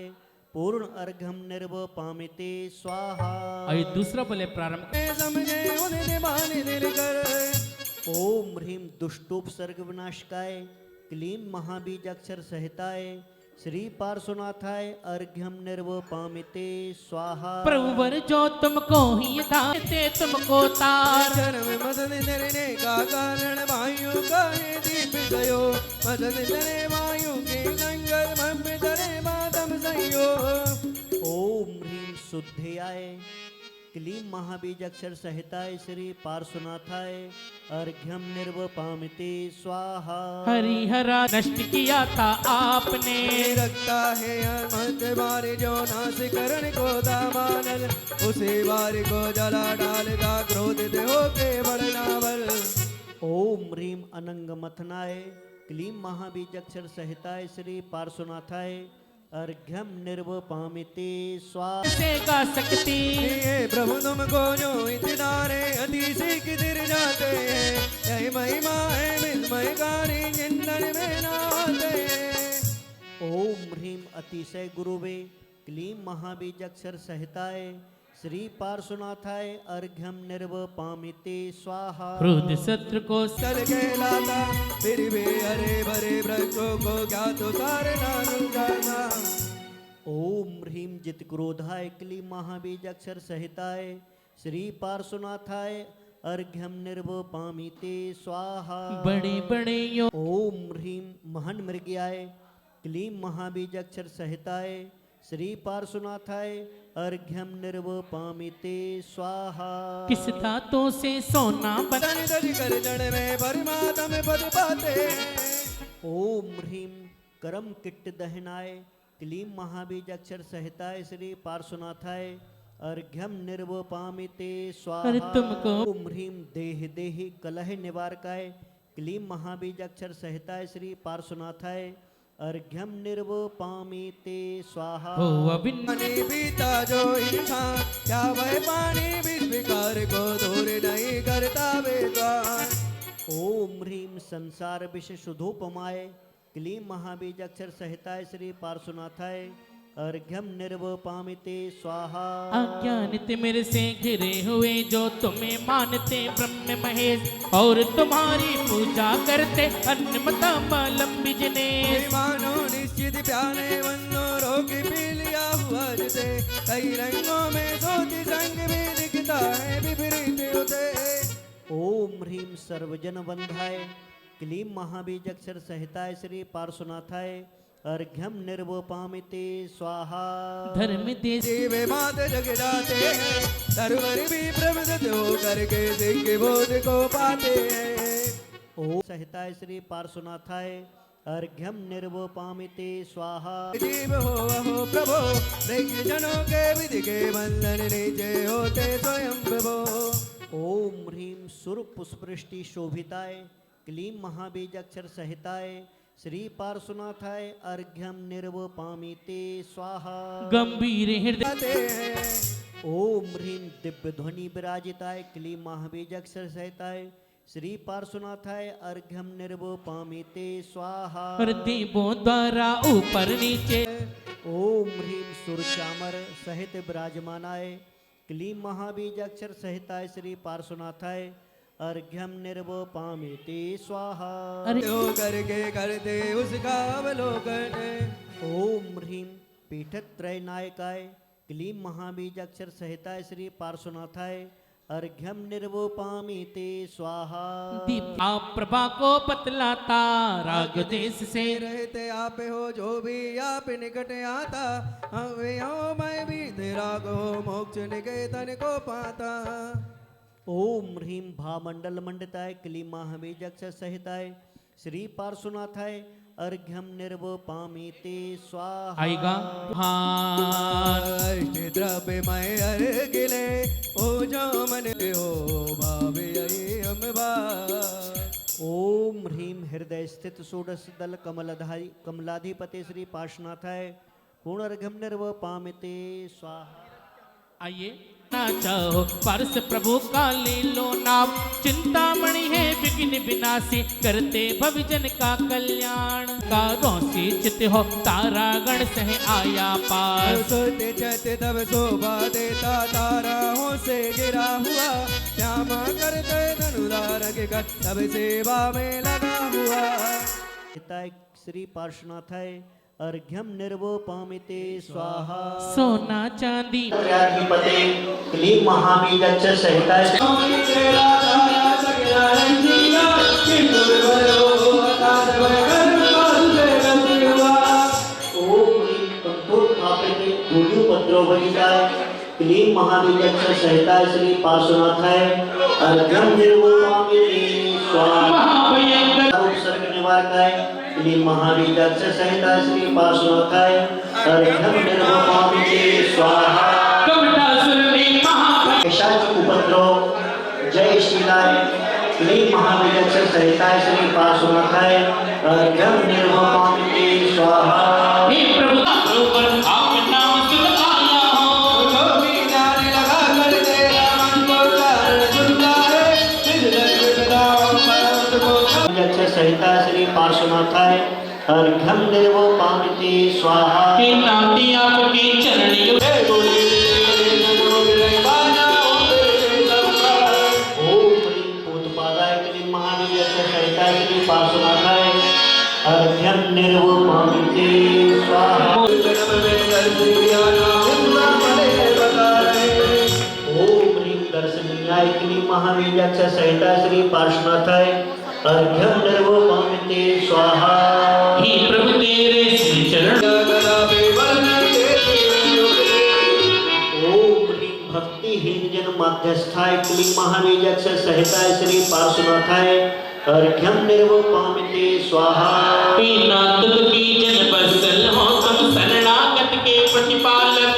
पूर्ण अर्घ्यम निर्वपामिते स्वाहा। आइए दूसरा बोले प्रारंभ। समझे उन्हें निभान दिल कर। ओम ह्रीं दुष्टोपसर्ग विनाशकाय क्लीं महाबीजाक्षर सहिताय श्री पार्श्वनाथाय। अर्घ्यम निर्वपामिते स्वाहा। प्रभुवर जो तुमको ही दाते तुमको तार। जन्म मदन धरने का कारण वायु का है दीप गयो। मदन धरे वायु के जंगल मम धरे बादम सयो। ओम ह्रीं शुद्धयाय क्लीं महाबीजाक्षर सहिताय श्री पार्श्वनाथाय। अर्घ्यम निर्वपामिते स्वाहा। हरिहरा नष्ट किया था आपने। रखता है मत बार जो नाश करण को दामानल। उसे बार को जला डालता क्रोधित होके बड़नावल। ओम ह्रीं अनंग मथनाय क्लीं महाबीजाक्षर सहिताय श्री पार्श्वनाथाय। अर्घ्यम निर्वपामिते स्वाहा। से गा सकती ये प्रभु तुमको जो इतना रे अतिशय किधर जाते हैं। यही महिमा है विस्मयकारी जिंदन में नाते। ओम ह्रीं अतिशय गुरुवे क्लीं महाबीजाक्षर सहिताय श्री पार्श्वनाथाय। अर्घ्यम निर्वपामिते स्वाहा। क्रोध शत्रु को चल के लाता फिर भी हरे भरे वृक्षों को क्या तो तारना जाना। ओम ह्रीं जित क्रोधाय क्लीं महाबीजाक्षर सहिताय श्री पार्श्वनाथाय। अर्घ्यम निर्वपामिते स्वाहा। बड़े बड़े यो ओम ह्रीं महन मृग्याय क्लीं महाबीजाक्षर सहिताय श्री पार्श्वनाथाय। अर्घ्यम निर्वपामिते स्वाहा। किस धातों से सोना बना। तन तज कर जड़ में परमात्म पद पाते। ओम ह्रीं करम किट्ट दहनाय क्लीं महाबीज अक्षर संहिताय श्री पार्श्वनाथाय अर्घ्यम निर्वपामिते स्वाहा। अरे तुमको ओम ह्रीं देह देहि कलह निवारकाय क्लीं महाबीज अक्षर संहिताय श्री पार्श्वनाथाय अर्घ्यम निर्वपामिते स्वाहा। हो अभिन पानी पीता जो इंसान क्या वह पानी विष विकार को दूर नहीं करता विद्वान। ओम ह्रीं संसार विष शुद्धोपमाय क्लीं महाबीज अक्षर संहिताय श्री पार्श्वनाथाय अर्घ्यम निर्वपामिते स्वाहा। अज्ञानित मेरे से घिरे हुए जो तुम्हें मानते ब्रह्म महेश और तुम्हारी पूजा करते अन्नमता मालम बिजनेश। मानो निश्चित प्यारे वनो रोग पी लिया हुआ जिसे कई रंगों में ज्योति संग भी दिखता है विपरीत होते। ओम ह्रीं सर्वजन बंधाय क्लीं महाबीज अक्षर संहिताय श्री पार्श्वनाथाय अर्घ्यम निर्वपामिते स्वाहा। धर्म देश जीव मात जग जाते हैं सर्वर भी प्रमदत हो करके दिव्य बोध को पाते हैं। ओम संहिताय श्री पार्श्वनाथाय अर्घ्यम निर्वपामिते स्वाहा। जीव हो प्रभो प्रज्ञ जनों के विधि के बंधन नीचे होते स्वयं प्रभो। ओम ह्रीं सुर पुष्पृष्टि शोभिताय क्लीं महाबीज अक्षर संहिताय श्री पार्श्वनाथाय अर्घ्यम निर्वपामिते स्वाहा। गंभीर हृदय जाते हैं ओम ह्रीं दिव्य ध्वनि विराजिताय क्लीं महाबीज अक्षर संहिताय श्री पार्श्वनाथाय अर्घ्यम निर्वपामिते स्वाहा। और देवों द्वारा ऊपर नीचे ओम ह्रीं सुरचामर सहित विराजमानाय क्लीं महाबीज अक्षर संहिताय श्री पार्श्वनाथाय अर्घ्यम निर्वपामिते स्वाहा। अरे हो करके करते उसका अवलोकन। ओम ह्रीं पीठत्रय नायकाय क्लीं महाबीज अक्षर संहिताय श्री पार्श्वनाथाय अर्घ्यम निर्वपामिते स्वाहा। दीपा प्रभा को बतलाता राग देश से रहते आप हो जो भी आप निकट आता हमें हो मैं भी तेरा को मोक्ष निकेतन को पाता। ओम ह्रीं भामंडल मंडिताय क्लीं महाबीज अक्षर संहिताय श्री पार्श्वनाथाय अर्घ्यम निर्वपामिते स्वाहा। आएगा हाँ द्रव्य मय अर्घिले ओ जो मन हो भावे हम ओम ह्रीं हृदय स्थित षोडश दल कमलधारी कमलाधिपति श्री पार्श्वनाथाय पूर्णर्घ्यम निर्वपामिते स्वाहा। आइए ना चाहो पारस प्रभु का ले लो नाम चिंतामणि है विघ्न विनाशी करते भविजन का कल्याण। कारों से चित हो तारा गण सह आया पार सोते चते तब शोभा देता ताराओं से गिरा हुआ श्यामा करते धनुधार के कर सब सेवा में लगा हुआ। हिताय श्री पार्श्वनाथाय अर्घ्यम निर्वपामिते स्वाहा। सोना चांदी त्रयाधिपते क्लीं महाबीज अक्षर संहिताय क्लीं महाबीज अक्षर संहिताय श्री पार्श्वनाथाय अर्घ्यम निर्वपामिते स्वाहा। उपसर्ग निवारकाय क्लीं महाबीज अक्षर संहिताय श्री पार्श्वनाथाय अर्घ्यम निर्वपामिते स्वाहा। पिशाच उपद्रव जय श्रीलाय क्लीं महाबीज अक्षर संहिताय श्री पार्श्वनाथाय अर्घ्यम निर्वपामिते स्वाहा। हे प्रभु पर आप नाम सुन आया हो लगा कर तेरा मन को सुनता है अक्षर संहिताय श्री पार्श्वनाथाय अर्घ्यम निर्वपामिते स्वाहा। हे नाती आपके चरणियों पार्श्वनाथाय अर्घ्यम निर्वपामिते स्वाहा। ओम ह्रीं दर्शनीयाय क्लीं महाबीज अक्षर संहिताय श्री पार्श्वनाथाय अर्घ्यम निर्वपामिते स्वाहा। हे प्रभु तेरे श्री चरण ओम ह्रीं भक्तिहीन जन मध्यस्थाय क्लीं महाबीज अक्षर संहिताय श्री पार्श्वनाथाय अर्घ्यम निर्वपामिते स्वाहा। नाथ की जन बसल हो तुम शरणागत के प्रतिपालक।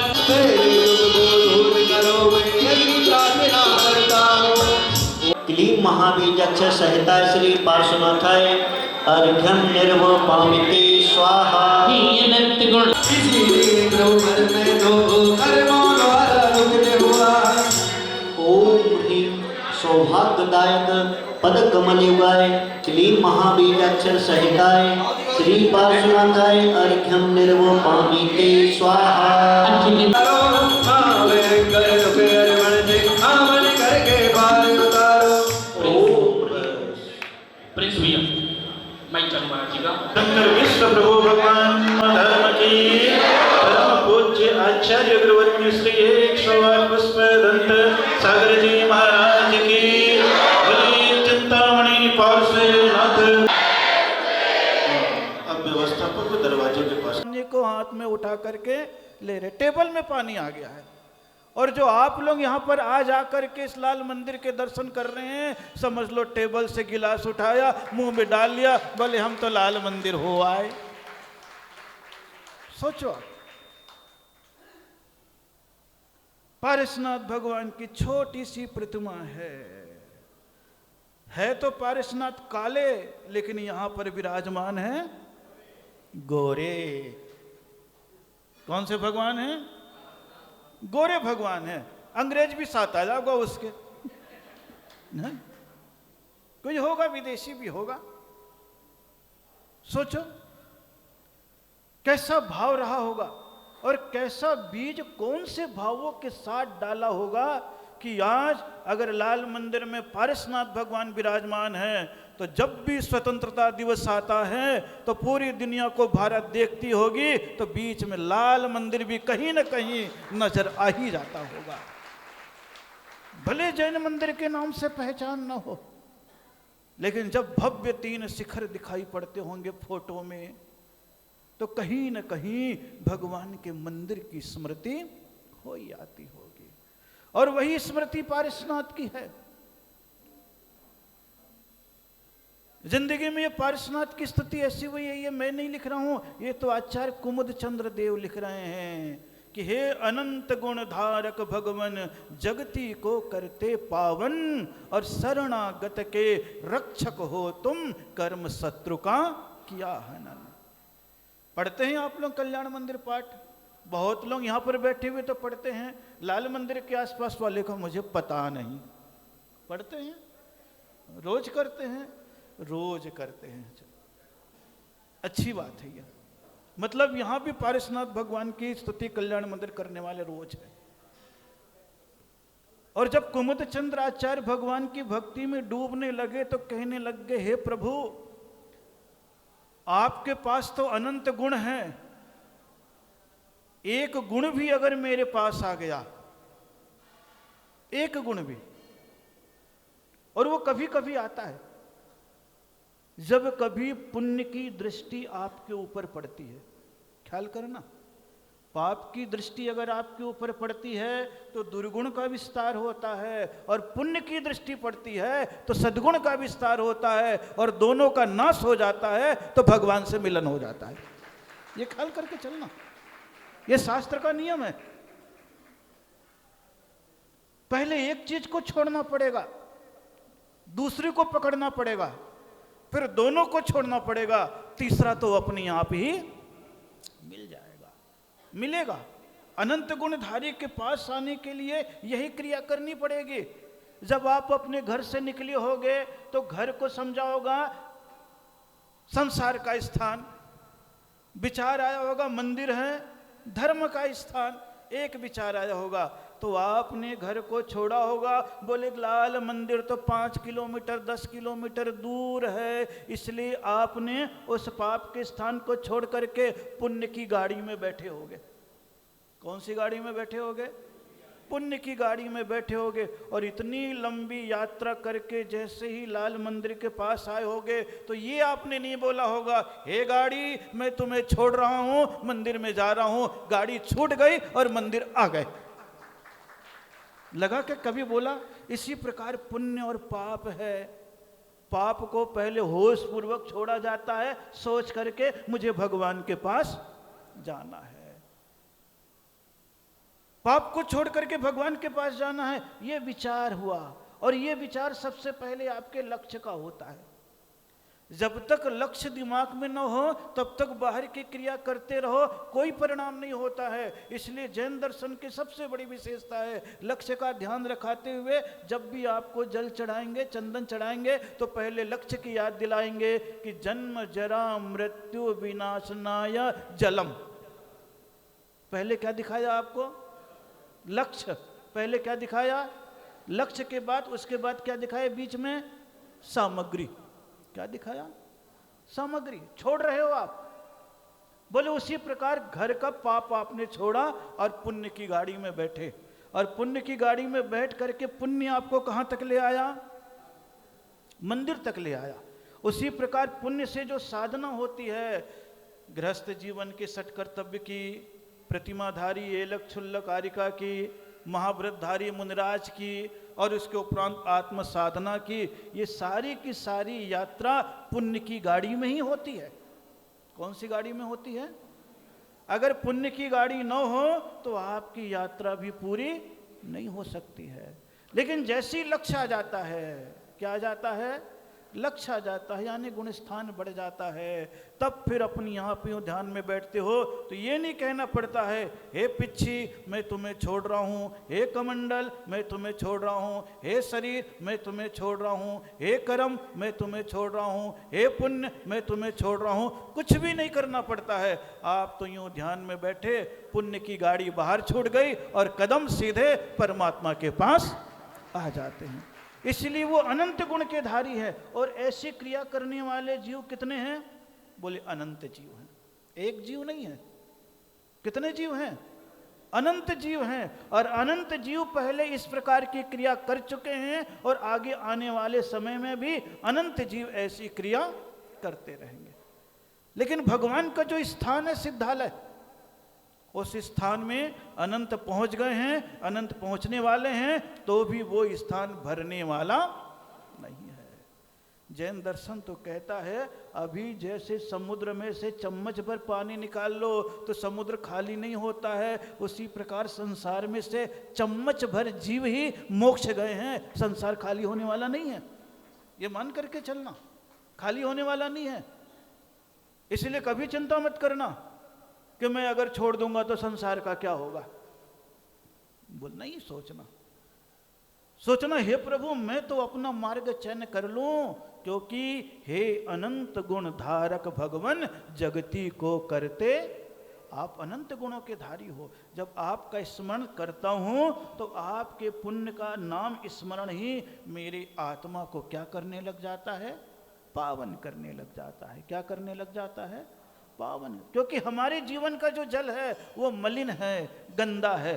क्लीं महाबीजक्ष सहिता श्री पार्श्वनाथाय अर्घ्यम निर्वपामिते स्वाहा। अनंत गुण ओम ह्रीं सौभाग्यदायक पद कमलयुगाय क्लीं महाबीजाक्षर सहिताय श्री पार्श्वनाथाय अर्घ्यम निर्वपामिते स्वाहा। प्रिंस भैया मैं चल महाराज जी का शंकर विश्व प्रभु भगवान धर्म की परम पूज्य आचार्य गुरुवर्य श्री 108 पुष्प दंत सागर जी महाराज की बोलिए चिंतामणि पार्श्वनाथ। अब व्यवस्थापक दरवाजे के पास को हाथ में उठा करके ले रहे, टेबल में पानी आ गया है। और जो आप लोग यहाँ पर आ जाकर के इस लाल मंदिर के दर्शन कर रहे हैं, समझ लो टेबल से गिलास उठाया मुंह में डाल लिया, बोले हम तो लाल मंदिर हो आए। सोचो पारसनाथ भगवान की छोटी सी प्रतिमा है तो पारसनाथ काले, लेकिन यहां पर विराजमान है गोरे। कौन से भगवान हैं? गोरे भगवान है। अंग्रेज भी साथ आ जाएगा उसके कोई होगा, विदेशी भी होगा। सोचो कैसा भाव रहा होगा और कैसा बीज कौन से भावों के साथ डाला होगा कि आज अगर लाल मंदिर में पारसनाथ भगवान विराजमान है तो जब भी स्वतंत्रता दिवस आता है तो पूरी दुनिया को भारत देखती होगी, तो बीच में लाल मंदिर भी कहीं न कहीं नजर आ ही जाता होगा। भले जैन मंदिर के नाम से पहचान न हो, लेकिन जब भव्य 3 शिखर दिखाई पड़ते होंगे फोटो में, तो कहीं न कहीं भगवान के मंदिर की स्मृति हो ही आती होगी। और वही स्मृति पारसनाथ की है। जिंदगी में ये पारसनाथ की स्थिति ऐसी हुई है, ये मैं नहीं लिख रहा हूं, ये तो आचार्य कुमुद चंद्र देव लिख रहे हैं कि हे अनंत गुण धारक भगवन, जगती को करते पावन और शरणागत के रक्षक हो तुम, कर्म शत्रु का किया हनन। पढ़ते हैं आप लोग कल्याण मंदिर पाठ, बहुत लोग यहाँ पर बैठे हुए तो पढ़ते हैं, लाल मंदिर के आसपास वाले का मुझे पता नहीं। पढ़ते हैं, रोज करते हैं, रोज करते हैं, अच्छी बात है। यह मतलब यहाँ भी पारसनाथ भगवान की स्तुति कल्याण मंदिर करने वाले रोज है। और जब कुमुद चंद्र आचार्य भगवान की भक्ति में डूबने लगे तो कहने लग गए, हे प्रभु आपके पास तो अनंत गुण हैं, एक गुण भी अगर मेरे पास आ गया, एक गुण भी, और वो कभी कभी आता है जब कभी पुण्य की दृष्टि आपके ऊपर पड़ती है। ख्याल करना, पाप की दृष्टि अगर आपके ऊपर पड़ती है तो दुर्गुण का विस्तार होता है, और पुण्य की दृष्टि पड़ती है तो सद्गुण का विस्तार होता है, और दोनों का नाश हो जाता है तो भगवान से मिलन हो जाता है। ये ख्याल करके चलना, ये शास्त्र का नियम है। पहले एक चीज को छोड़ना पड़ेगा, दूसरी को पकड़ना पड़ेगा, फिर दोनों को छोड़ना पड़ेगा, तीसरा तो अपने आप ही मिल जाएगा, मिलेगा। अनंत गुणधारी के पास आने के लिए यही क्रिया करनी पड़ेगी। जब आप अपने घर से निकले होगे तो घर को समझा होगा संसार का स्थान, विचार आया होगा मंदिर है धर्म का स्थान, एक विचार आया होगा तो आपने घर को छोड़ा होगा, बोले लाल मंदिर तो 5 किलोमीटर 10 किलोमीटर दूर है, इसलिए आपने उस पाप के स्थान को छोड़ करके पुण्य की गाड़ी में बैठे होगे। कौन सी गाड़ी में बैठे होगे? पुण्य की गाड़ी में बैठे होगे, और इतनी लंबी यात्रा करके जैसे ही लाल मंदिर के पास आए होगे तो ये आपने नहीं बोला होगा, हे गाड़ी मैं तुम्हें छोड़ रहा हूं, मंदिर में जा रहा हूं। गाड़ी छूट गई और मंदिर आ गए, लगा के कभी बोला? इसी प्रकार पुण्य और पाप है। पाप को पहले होश पूर्वक छोड़ा जाता है, सोच करके मुझे भगवान के पास जाना है। पाप को छोड़ करके भगवान के पास जाना है, ये विचार हुआ। और ये विचार सबसे पहले आपके लक्ष्य का होता है। जब तक लक्ष्य दिमाग में न हो तब तक बाहर की क्रिया करते रहो, कोई परिणाम नहीं होता है। इसलिए जैन दर्शन की सबसे बड़ी विशेषता है लक्ष्य का ध्यान रखाते हुए जब भी आपको जल चढ़ाएंगे, चंदन चढ़ाएंगे, तो पहले लक्ष्य की याद दिलाएंगे कि जन्म जरा मृत्यु विनाशनाय जलम। पहले क्या दिखाया आपको? लक्ष्य। पहले क्या दिखाया? लक्ष्य के बाद, उसके बाद क्या दिखाया? बीच में सामग्री। क्या दिखाया? सामग्री। छोड़ रहे हो आप। बोले उसी प्रकार घर का पाप आपने छोड़ा और पुण्य की गाड़ी में बैठे, और पुण्य की गाड़ी में बैठ करके पुण्य आपको कहां तक ले आया? मंदिर तक ले आया। उसी प्रकार पुण्य से जो साधना होती है, गृहस्थ जीवन के सठ कर्तव्य की, प्रतिमाधारी एलक क्षुल्लक आरिका की, महाव्रतधारी मुनिराज की, और उसके उपरांत आत्म साधना की, ये सारी की सारी यात्रा पुण्य की गाड़ी में ही होती है। कौन सी गाड़ी में होती है? अगर पुण्य की गाड़ी न हो तो आपकी यात्रा भी पूरी नहीं हो सकती है। लेकिन जैसी लक्ष्य आ जाता है, क्या आ जाता है? लक्ष्य आ जाता है, यानी गुण स्थान बढ़ जाता है, तब फिर अपनी यहाँ पे ध्यान में बैठते हो तो ये नहीं कहना पड़ता है हे पिच्छी मैं तुम्हें छोड़ रहा हूँ, हे कमंडल मैं तुम्हें छोड़ रहा हूँ, हे शरीर मैं तुम्हें छोड़ रहा हूँ, हे कर्म मैं तुम्हें छोड़ रहा हूँ, हे पुण्य मैं तुम्हें छोड़ रहा हूँ। कुछ भी नहीं करना पड़ता है। आप तो यूँ ध्यान में बैठे, पुण्य की गाड़ी बाहर छूट गई और कदम सीधे परमात्मा के पास आ जाते हैं। इसलिए वो अनंत गुण के धारी है। और ऐसी क्रिया करने वाले जीव कितने हैं? बोले अनंत जीव हैं। एक जीव नहीं है। कितने जीव हैं? अनंत जीव हैं। और अनंत जीव पहले इस प्रकार की क्रिया कर चुके हैं और आगे आने वाले समय में भी अनंत जीव ऐसी क्रिया करते रहेंगे। लेकिन भगवान का जो स्थान है सिद्धालय, उस स्थान में अनंत पहुंच गए हैं, अनंत पहुंचने वाले हैं, तो भी वो स्थान भरने वाला नहीं है। जैन दर्शन तो कहता है अभी जैसे समुद्र में से चम्मच भर पानी निकाल लो तो समुद्र खाली नहीं होता है, उसी प्रकार संसार में से चम्मच भर जीव ही मोक्ष गए हैं, संसार खाली होने वाला नहीं है। ये मान करके चलना, खाली होने वाला नहीं है। इसलिए कभी चिंता मत करना कि मैं अगर छोड़ दूंगा तो संसार का क्या होगा। बोल नहीं सोचना, सोचना हे प्रभु मैं तो अपना मार्ग चयन कर लूं, क्योंकि हे अनंत गुण धारक भगवन जगती को करते। आप अनंत गुणों के धारी हो। जब आपका स्मरण करता हूं तो आपके पुण्य का नाम स्मरण ही मेरी आत्मा को क्या करने लग जाता है? पावन करने लग जाता है। क्या करने लग जाता है? पावन। क्योंकि हमारे जीवन का जो जल है वो मलिन है, गंदा है,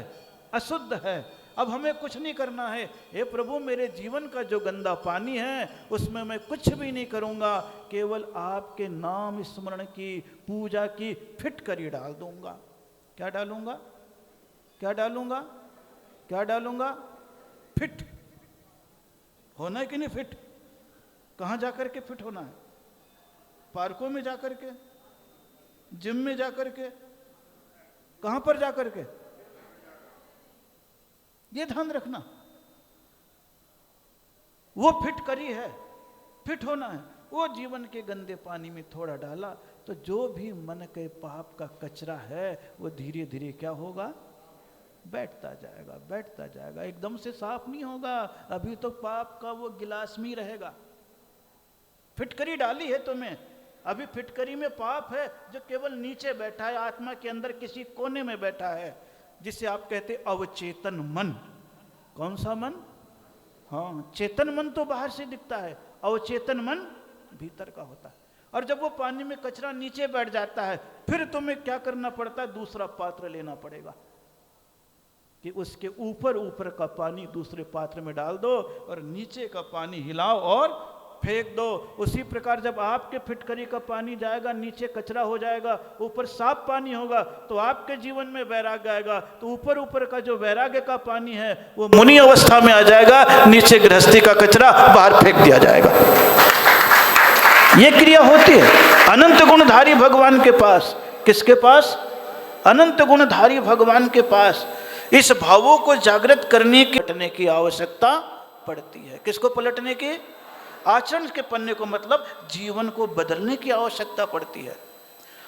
अशुद्ध है। अब हमें कुछ नहीं करना है। हे प्रभु मेरे जीवन का जो गंदा पानी है उसमें मैं कुछ भी नहीं करूंगा, केवल आपके नाम स्मरण की, पूजा की फिटकरी डाल दूंगा। क्या डालूंगा? क्या डालूंगा? क्या डालूंगा? फिट होना है कि नहीं? फिट कहाँ जाकर के फिट होना है? पार्कों में जाकर के, जिम में जाकर के, कहां पर जाकर के? ये ध्यान रखना। वो फिट करी है, फिट होना है। वो जीवन के गंदे पानी में थोड़ा डाला तो जो भी मन के पाप का कचरा है वो धीरे धीरे क्या होगा? बैठता जाएगा, बैठता जाएगा। एकदम से साफ नहीं होगा, अभी तो पाप का वो गिलास में रहेगा। फिटकरी डाली है तुम्हें, अभी फिटकरी में पाप है जो केवल नीचे बैठा है, आत्मा के अंदर किसी कोने में बैठा है, जिसे आप कहते अवचेतन मन। कौन सा मन? हाँ, चेतन मन तो बाहर से दिखता है, अवचेतन मन भीतर का होता है। और जब वो पानी में कचरा नीचे बैठ जाता है फिर तुम्हें क्या करना पड़ता है? दूसरा पात्र लेना पड़ेगा कि उसके ऊपर ऊपर का पानी दूसरे पात्र में डाल दो और नीचे का पानी हिलाओ और फेंक दो। उसी प्रकार जब आपके फिटकरी का पानी जाएगा, नीचे कचरा हो जाएगा, ऊपर साफ पानी होगा, तो आपके जीवन में वैराग्य आएगा। तो ऊपर ऊपर का जो वैराग्य का पानी है वो मुनि अवस्था में आ जाएगा, नीचे गृहस्थी का कचरा बाहर फेंक दिया जाएगा। ये क्रिया होती है अनंत गुणधारी भगवान के पास। किसके पास? अनंत गुणधारी भगवान के पास। इस भावों को जागृत करने की पलटने की आवश्यकता पड़ती है। किसको पलटने की? आचरण के पन्ने को, मतलब जीवन को बदलने की आवश्यकता पड़ती है।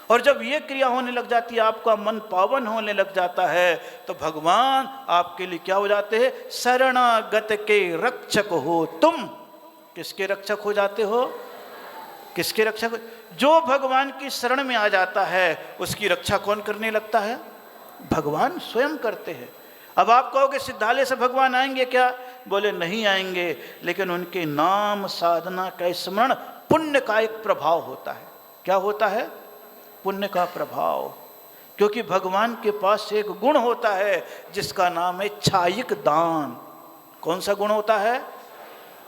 और जब ये क्रिया होने लग जाती है, आपका मन पावन होने लग जाता है, तो भगवान आपके लिए क्या हो जाते हैं? शरणागत के रक्षक हो तुम। किसके रक्षक हो जाते हो? किसके रक्षक? जो भगवान की शरण में आ जाता है उसकी रक्षा कौन करने लगता है? भगवान स्वयं करते हैं। अब आप कहोगे सिद्धालय से भगवान आएंगे क्या? बोले नहीं आएंगे, लेकिन उनके नाम साधना का स्मरण पुण्य का एक प्रभाव होता है। क्या होता है? पुण्य का प्रभाव। क्योंकि भगवान के पास एक गुण होता है जिसका नाम है छायिक दान। कौन सा गुण होता है?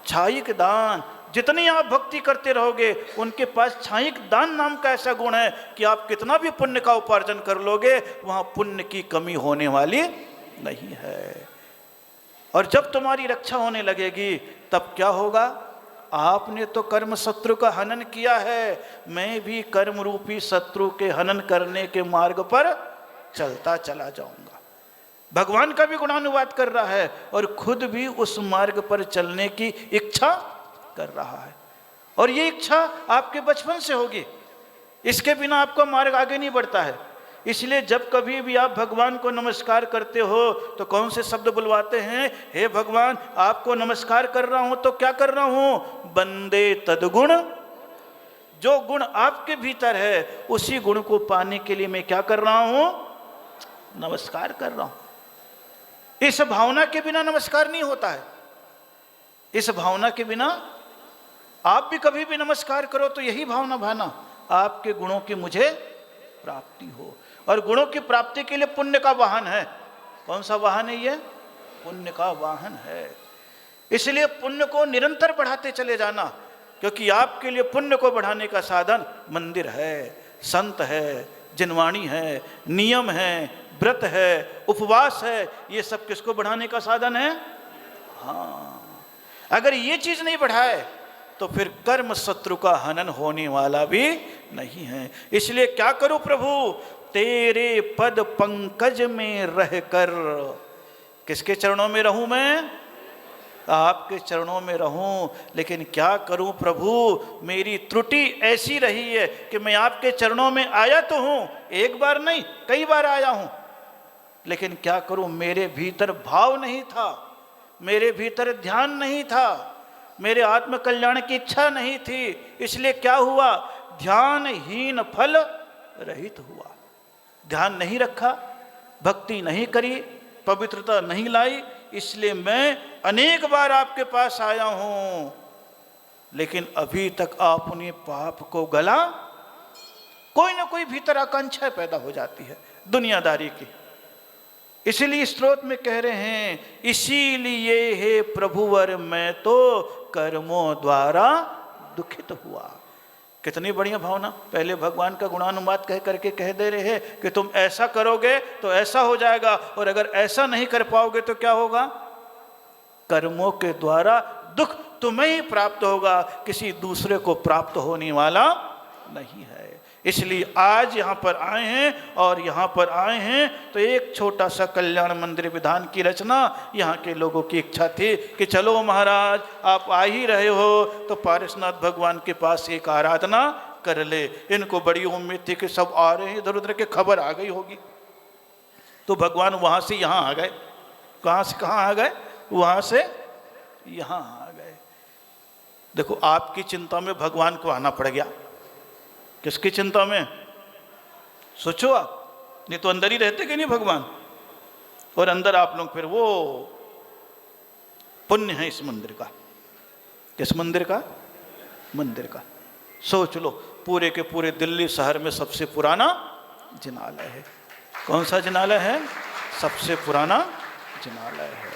छायिक दान। जितनी आप भक्ति करते रहोगे, उनके पास छायिक दान नाम का ऐसा गुण है कि आप कितना भी पुण्य का उपार्जन कर लोगे, वहां पुण्य की कमी होने वाली नहीं है। और जब तुम्हारी रक्षा होने लगेगी, तब क्या होगा? आपने तो कर्म शत्रु का हनन किया है, मैं भी कर्म रूपी शत्रु के हनन करने के मार्ग पर चलता चला जाऊंगा। भगवान का भी गुणानुवाद कर रहा है और खुद भी उस मार्ग पर चलने की इच्छा कर रहा है। और ये इच्छा आपके बचपन से होगी, इसके बिना आपका मार्ग आगे नहीं बढ़ता है। इसलिए जब कभी भी आप भगवान को नमस्कार करते हो तो कौन से शब्द बुलवाते हैं? हे भगवान, आपको नमस्कार कर रहा हूं तो क्या कर रहा हूं? बंदे तदगुण। जो गुण आपके भीतर है उसी गुण को पाने के लिए मैं क्या कर रहा हूं? नमस्कार कर रहा हूं। इस भावना के बिना नमस्कार नहीं होता है। इस भावना के बिना आप भी कभी भी नमस्कार करो तो यही भावना भाना, आपके गुणों की मुझे प्राप्ति हो। और गुणों की प्राप्ति के लिए पुण्य का वाहन है। कौन सा वाहन है ये? पुण्य का वाहन है। इसलिए पुण्य को निरंतर बढ़ाते चले जाना, क्योंकि आपके लिए पुण्य को बढ़ाने का साधन मंदिर है, संत है, जिनवाणी है, नियम है, व्रत है, उपवास है। ये सब किसको बढ़ाने का साधन है? हाँ, अगर ये चीज नहीं बढ़ाए तो फिर कर्म शत्रु का हनन होने वाला भी नहीं है। इसलिए क्या करूं प्रभु? तेरे पद पंकज में रहकर। किसके चरणों में रहूं मैं? आपके चरणों में रहूं। लेकिन क्या करूं प्रभु? मेरी त्रुटि ऐसी रही है कि मैं आपके चरणों में आया तो हूं, एक बार नहीं कई बार आया हूं, लेकिन क्या करूं? मेरे भीतर भाव नहीं था, मेरे भीतर ध्यान नहीं था, मेरे आत्म कल्याण की इच्छा नहीं थी। इसलिए क्या हुआ? ध्यानहीन फल रहित हुआ। ध्यान नहीं रखा, भक्ति नहीं करी, पवित्रता नहीं लाई। इसलिए मैं अनेक बार आपके पास आया हूं, लेकिन अभी तक आपने पाप को गला। कोई ना कोई भीतर आकांक्षा पैदा हो जाती है दुनियादारी की। इसीलिए स्त्रोत में कह रहे हैं, इसीलिए हे प्रभुवर मैं तो कर्मों द्वारा दुखित हुआ। कितनी बढ़िया भावना। पहले भगवान का गुणानुवाद कह करके कह दे रहे हैं कि तुम ऐसा करोगे तो ऐसा हो जाएगा, और अगर ऐसा नहीं कर पाओगे तो क्या होगा? कर्मों के द्वारा दुख तुम्हें ही प्राप्त होगा, किसी दूसरे को प्राप्त होने वाला नहीं है। इसलिए आज यहाँ पर आए हैं, और यहाँ पर आए हैं तो एक छोटा सा कल्याण मंदिर विधान की रचना। यहाँ के लोगों की इच्छा थी कि चलो महाराज आप आ ही रहे हो तो पारसनाथ भगवान के पास एक आराधना कर ले। इनको बड़ी उम्मीद थी कि सब आ रहे हैं, इधर उधर के खबर आ गई होगी। तो भगवान वहाँ से यहाँ आ गए। कहाँ से कहाँ आ गए? वहाँ से यहाँ आ गए। देखो, आपकी चिंता में भगवान को आना पड़ गया। किसकी चिंता में? सोचो आप, नहीं तो अंदर ही रहते कि नहीं भगवान। और अंदर आप लोग फिर वो पुण्य है इस मंदिर का। किस मंदिर का? मंदिर का। सोच लो, पूरे के पूरे दिल्ली शहर में सबसे पुराना जिनालय है। कौन सा जिनालय है? सबसे पुराना जिनालय है।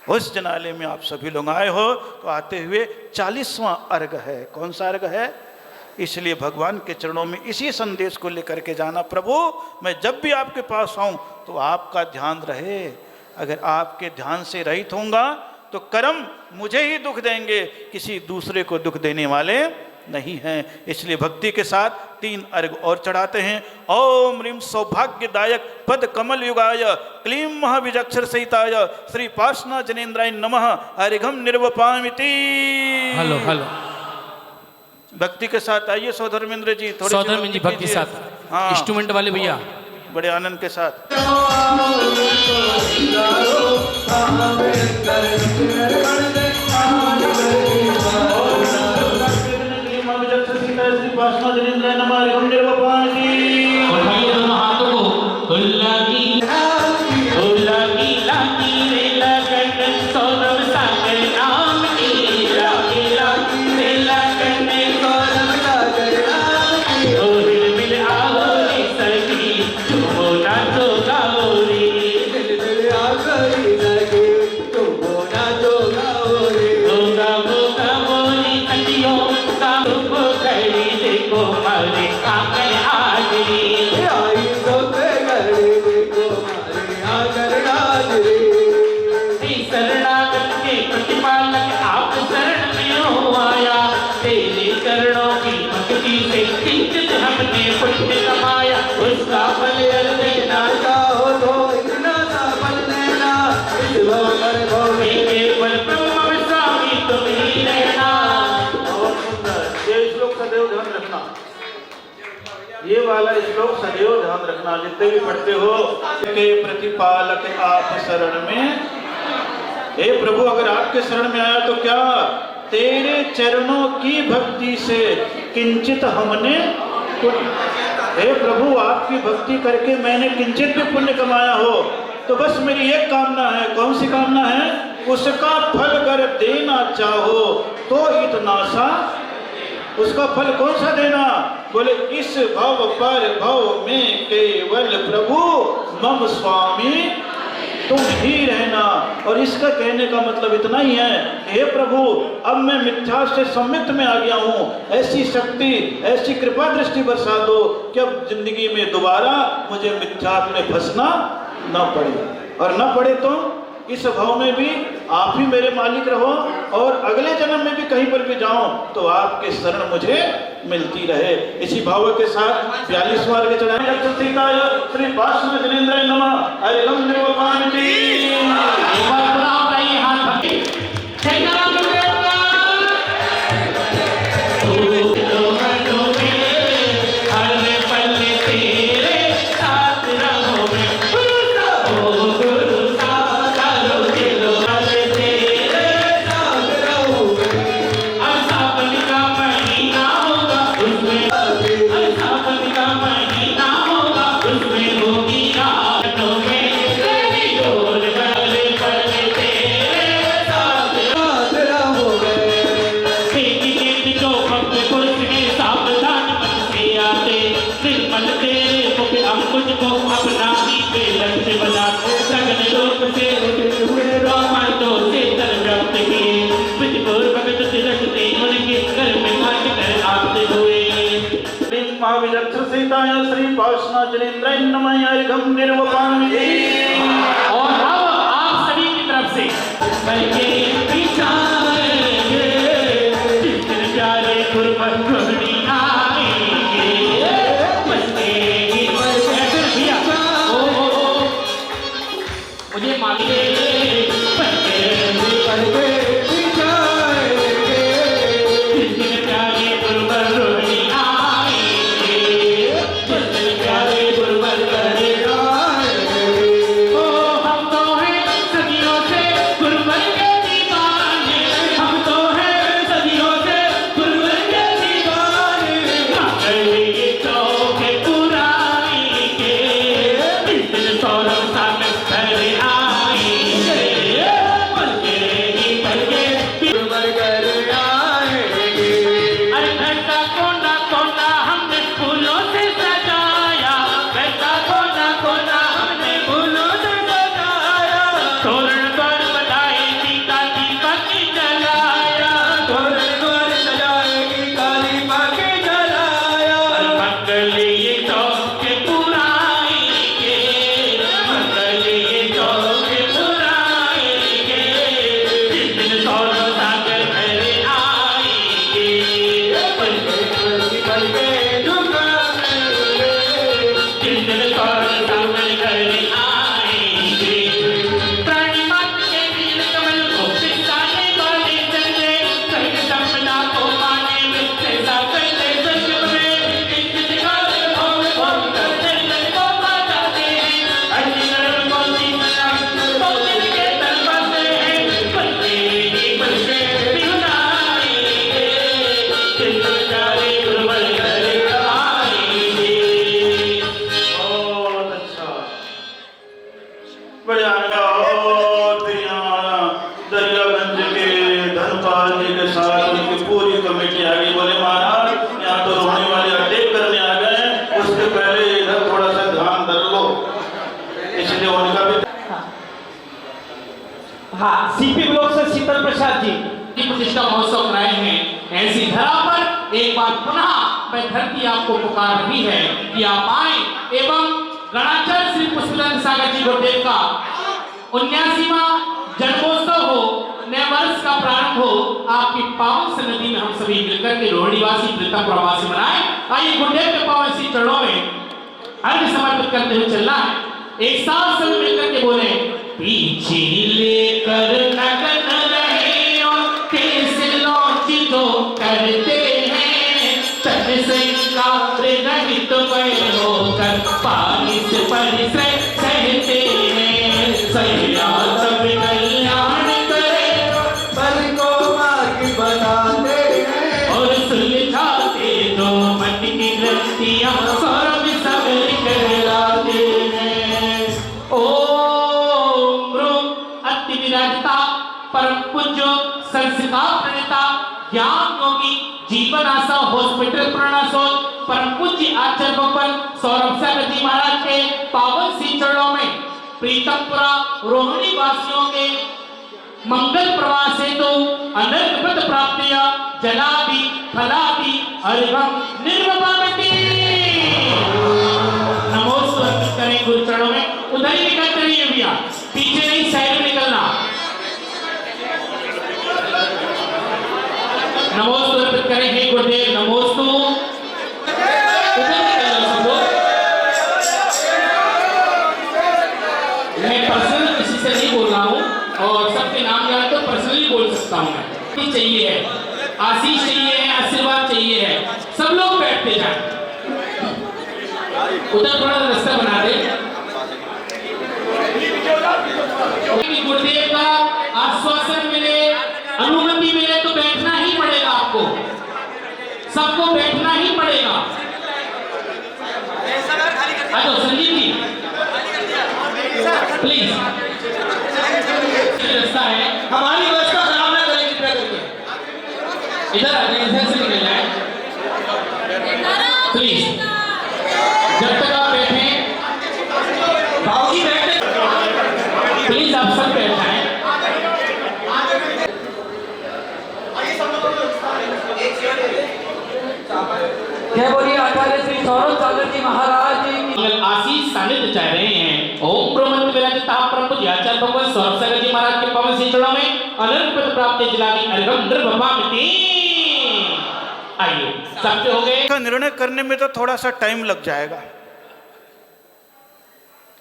उस जिनालय में आप सभी लोग आए हो तो आते हुए 40वां अर्घ है। कौन सा अर्घ है? इसलिए भगवान के चरणों में इसी संदेश को लेकर के जाना, प्रभु मैं जब भी आपके पास आऊं तो आपका ध्यान रहे। अगर आपके ध्यान से रहित होऊंगा तो कर्म मुझे ही दुख देंगे, किसी दूसरे को दुख देने वाले नहीं है। इसलिए भक्ति के साथ 3 अर्घ और चढ़ाते हैं। ओम ह्रीं सौभाग्यदायक पद कमल युगाय क्लीं महाबीजाक्षर सहिताय श्री पार्श्वनाथ जनेन्द्राय नमः अर्घम निर्वपामिति। हेलो हेलो भक्ति के साथ आइए सौधर्मेंद्र जी, थोड़ी सौधर्मेंद्र जी भक्ति के साथ, हाँ इंस्ट्रूमेंट वाले भैया बड़े आनंद के साथ। ये वाला श्लोक सदैव ध्यान रखना, जितने भी पढ़ते हो के प्रतिपालक आप शरण में। हे प्रभु, अगर आपके शरण में आया तो क्या तेरे चरणों की भक्ति से किंचित हमने, हे प्रभु आपकी भक्ति करके मैंने किंचित भी पुण्य कमाया हो तो बस मेरी एक कामना है। कौन सी कामना है? उसका फल अगर देना चाहो तो इतना सा, उसका फल कौन सा देना? बोले इस भव पर भव में केवल प्रभु मम स्वामी तुम ही रहना। और इसका कहने का मतलब इतना ही है, हे प्रभु अब मैं मिथ्या से सम्मित में आ गया हूँ, ऐसी शक्ति ऐसी कृपा दृष्टि बरसा दो कि अब जिंदगी में दोबारा मुझे मिथ्या में फंसना न पड़े, और न पड़े तो इस भाव में भी आप ही मेरे मालिक रहो, और अगले जन्म में भी कहीं पर भी जाऊं तो आपके शरण मुझे मिलती रहे। इसी भाव के साथ 42वां अर्घ चढ़ाएं। श्री पार्श्वनाथ जनेन्द्राय नमः अर्घम निर्वपामिति। श्री पार्श्वनाथ जनेन्द्राय नमः अर्घम निर्वपामिति। और अब आप सभी की तरफ से प्यारे मुझे मांगे बड़े दरियागंज के धनपाल जी के साथ उनकी पूरी कमेटी आ गई। बोले महाराज यहाँ तो रोने वाले अटैक करने आ गए हैं, उसके पहले इधर थोड़ा सा ध्यान धर लो, इसलिए उनका भी। हाँ, सीपी ब्लॉक से शीतल प्रसाद जी प्रतिष्ठा महोत्सव कराए हैं। ऐसी धरा पर एक बार पुनः मैं धरती आपको पुकार रही है कि आप आए एवं गणाचार्य श्री पुष्पचंद्र सागर जी गुरुदेव का 79वां जन्मोत्सव हो, नए वर्ष का प्रारंभ हो, आपकी पावन सन्निधि में हम सभी मिलकर के रोहिणीवासी प्रीतमपुरवासी मनाए। आइए गुरुदेव के पावन श्री चरणों में अर्घ्य समर्पित करते हुए चलना है। एक साथ सभी मिलकर के बोले, पीछे लेकर लगन रहे और कैसे लौट जो करते हैं, तन से लारे रहित होकर पानी से परिश्रम सहते हैं। सैया सब कल्याण करे, बल को मार्ग बनाते हैं, और सुलझाते जो मन की ग्रंथियां स्वर्ग सब कहलाते हैं। ओम ब्रूम अति विराजता परम पूज्य संस्कार प्रणेता ज्ञान योगी जीवन आशा हॉस्पिटल प्रणासो परम पूज्य आचार्य भगवान सौरभ सागर जी महाराज के पावन श्री चरणों में प्रीतमपुरा रोहिणी वासियों के मंगल प्रवास हेतु अनंत पद प्राप्तिया जलादि फलादि अर्घम निर्वपामति। नमोस्तु अर्पित करें गुरु चरणों में। उधर ही निकलते रहिए भैया, पीछे नहीं साइड में निकलना। नमोस्तु अर्पित करें हे गुरुदेव, नमोस्तु। उधर निकलना सब लोग। मैं पर्सनल किसी से नहीं बोल रहा हूँ और सबके नाम याद तो पर्सनली बोल सकता हूँ मैं। चाहिए है, आशीष चाहिए है, आशीर्वाद चाहिए है, सब लोग बैठते जाए। उधर थोड़ा रास्ता बना दे। गुरुदेव का आश्वासन मिले, अनुमति मिले तो बैठना ही पड़ेगा आपको, सबको बैठना ही पड़ेगा। तो संजीव जी प्लीज, रास्ता है, हमारी व्यवस्था खराब ना करें कृपया करके। इधर आ जाइए, इधर से निकल जाए प्लीज। जब तक आप बैठे भाव की बैठे प्लीज, आप सब बैठ जाएं। क्या बोलिए आचार्य श्री सौरभ सागर जी महाराज जी आशीष सानिध्य चाह रहे हैं। ओम ब्रह्मंड विराजता परम पूज्य आचार्य भगवान सौरभ सागर जी महाराज के पावन श्री चरणों में अनंत पद प्राप्ति जलादि अर्घम निर्वपामति। आइए, सबके हो गए। का निर्णय करने में तो थोड़ा सा टाइम लग जाएगा,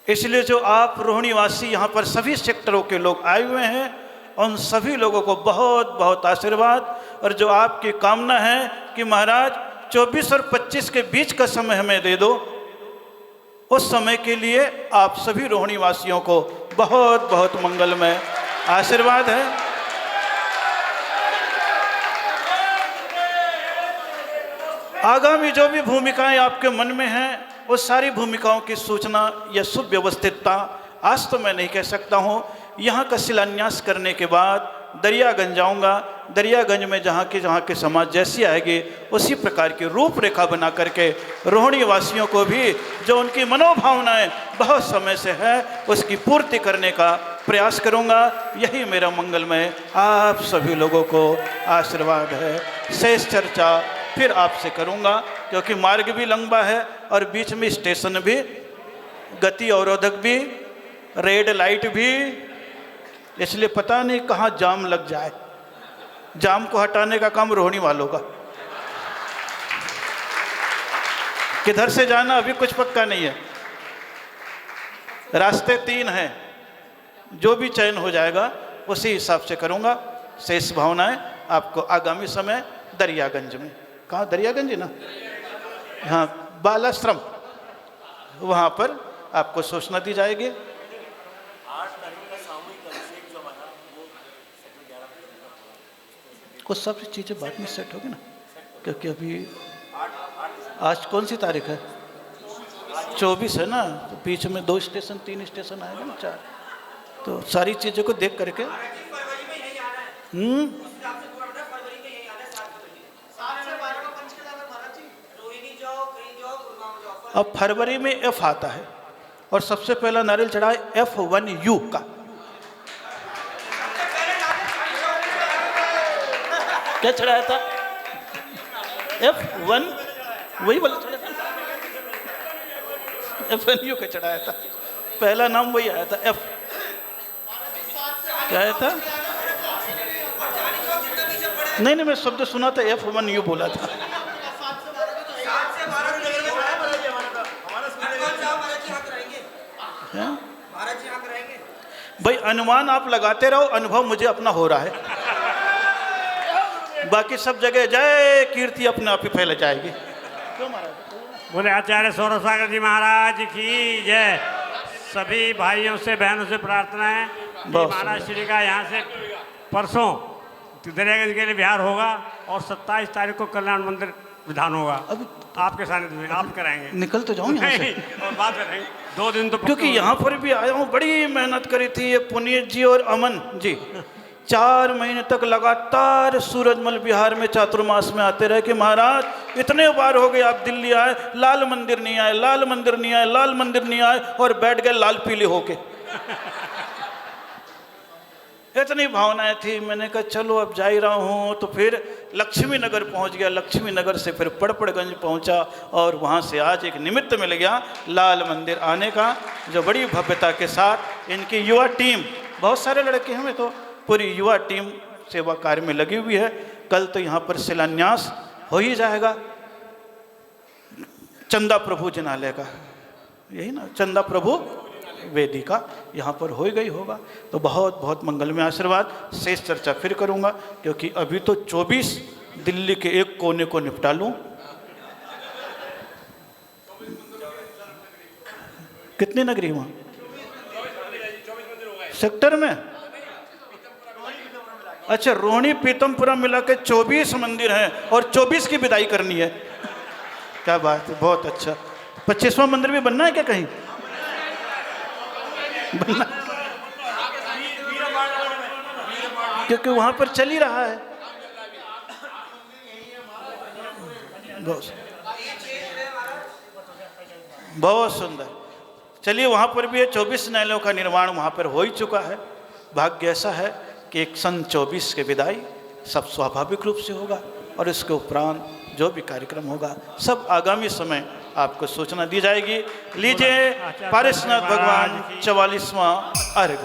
इसलिए जो आप रोहिणीवासी यहाँ पर सभी सेक्टरों के लोग आए हुए हैं, उन सभी लोगों को बहुत बहुत आशीर्वाद। और जो आपकी कामना है कि महाराज 24 और 25 के बीच का समय हमें दे दो, उस समय के लिए आप सभी रोहिणीवासियों को बहुत बहुत मंगलमय आशीर्वाद है। आगामी जो भी भूमिकाएं आपके मन में हैं, उस सारी भूमिकाओं की सूचना या सुव्यवस्थितता आज तो मैं नहीं कह सकता हूँ। यहाँ का शिलान्यास करने के बाद दरियागंज जाऊँगा, दरियागंज में जहाँ की समाज जैसी आएगी उसी प्रकार की रूपरेखा बना करके रोहिणी वासियों को भी जो उनकी मनोभावनाएं बहुत समय से है उसकी पूर्ति करने का प्रयास करूँगा। यही मेरा मंगलमय आप सभी लोगों को आशीर्वाद है। शेष चर्चा फिर आपसे करूँगा, क्योंकि मार्ग भी लंबा है और बीच में स्टेशन भी, गति अवरोधक भी, रेड लाइट भी, इसलिए पता नहीं कहाँ जाम लग जाए। जाम को हटाने का काम रोहिणी वालों का। किधर से जाना अभी कुछ पक्का नहीं है। रास्ते 3 हैं, जो भी चयन हो जाएगा उसी हिसाब से करूँगा। शेष भावनाएं आपको आगामी समय दरियागंज में, कहाँ दरियागंज है ना, हाँ बालाश्रम, वहाँ पर आपको सूचना दी जाएगी। कुछ सब चीज़ें बाद में सेट होगी ना, क्योंकि अभी आज कौन सी तारीख है, 24 है ना, तो बीच में 2 स्टेशन 3 स्टेशन आएगा ना, 4 तो सारी चीज़ों को देख करके अब फरवरी में F आता है और सबसे पहला नारियल चढ़ा है F1U का। क्या चढ़ाया था? F1 वही वाला चढ़ाया था, F1U का चढ़ाया था। पहला नाम वही आया था F। क्या आया था? नहीं मैं शब्द सुना था, F1U बोला था। भाई अनुमान आप लगाते रहो, अनुभव मुझे अपना हो रहा है। बाकी सब जगह जय कीर्ति अपने आप ही फैल जाएगी। क्यों महाराज? बोले आचार्य सौरसागर जी महाराज की जय। सभी भाइयों से बहनों से प्रार्थना है कि महाराज श्री का यहाँ से परसों दरियागंज के लिए बिहार होगा और 27 तारीख को कल्याण मंदिर विधान होगा। अब आपके सानिध्य में आप कराएंगे। निकल तो जाऊँ यहाँ से और बात करेंगे 2 दिन तो, क्योंकि यहाँ पर भी आया हूँ, बड़ी मेहनत करी थी ये पुनीत जी और अमन जी। 4 महीने तक लगातार सूरजमल बिहार में चातुर्मास में आते रहे कि महाराज इतने बार हो गए आप दिल्ली आए, लाल मंदिर नहीं आए, लाल मंदिर नहीं आए, लाल मंदिर नहीं आए, और बैठ गए लाल पीले होके। इतनी भावनाएं थी, मैंने कहा चलो अब जा ही रहा हूँ। तो फिर लक्ष्मी नगर पहुँच गया, लक्ष्मी नगर से फिर पड़पड़गंज पहुँचा और वहाँ से आज एक निमित्त मिल गया लाल मंदिर आने का, जो बड़ी भव्यता के साथ इनकी युवा टीम, बहुत सारे लड़के हैं, तो पूरी युवा टीम सेवा कार्य में लगी हुई है। कल तो यहाँ पर शिलान्यास हो ही जाएगा चंदा प्रभु जिनालय का, यही ना, चंदा प्रभु वेदी का यहाँ पर हो गई होगा। तो बहुत बहुत मंगलमय आशीर्वाद। शेष चर्चा फिर करूँगा, क्योंकि अभी तो 24 दिल्ली के एक कोने को निपटा लूँ। कितनी नगरी वहाँ सेक्टर में? अच्छा, रोहिणी पीतमपुरा मिला के 24 मंदिर हैं और 24 की विदाई करनी है। क्या बात है, बहुत अच्छा। 25वां मंदिर भी बनना है क्या कहीं? बनना, क्योंकि वहां पर चल ही रहा है। बहुत सुंदर। चलिए, वहां पर भी 24 न्यायालयों का निर्माण वहां पर हो ही चुका है। भाग्य ऐसा है कि एक सन 24 के विदाई सब स्वाभाविक रूप से होगा, और इसके उपरांत जो भी कार्यक्रम होगा सब आगामी समय आपको सूचना दी जाएगी। लीजिए पारसनाथ भगवान 44वां अर्घ।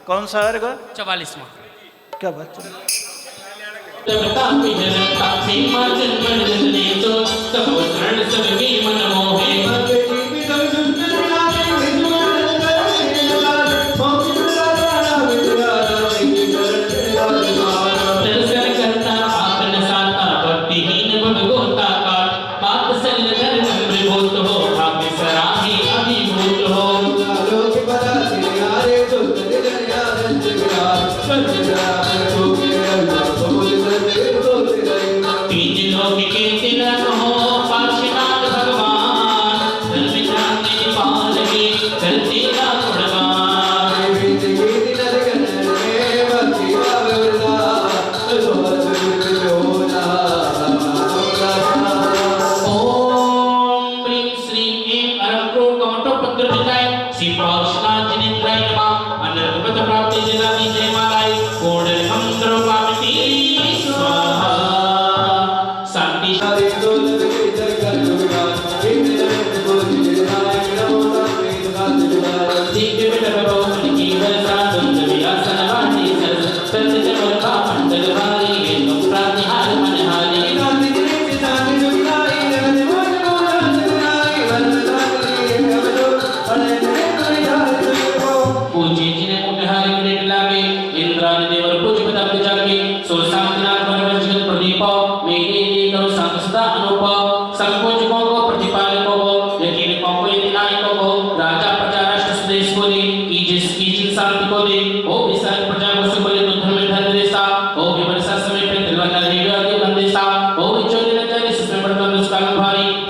कौन सा अर्घ? 44वां। क्या बात है?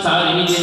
सारी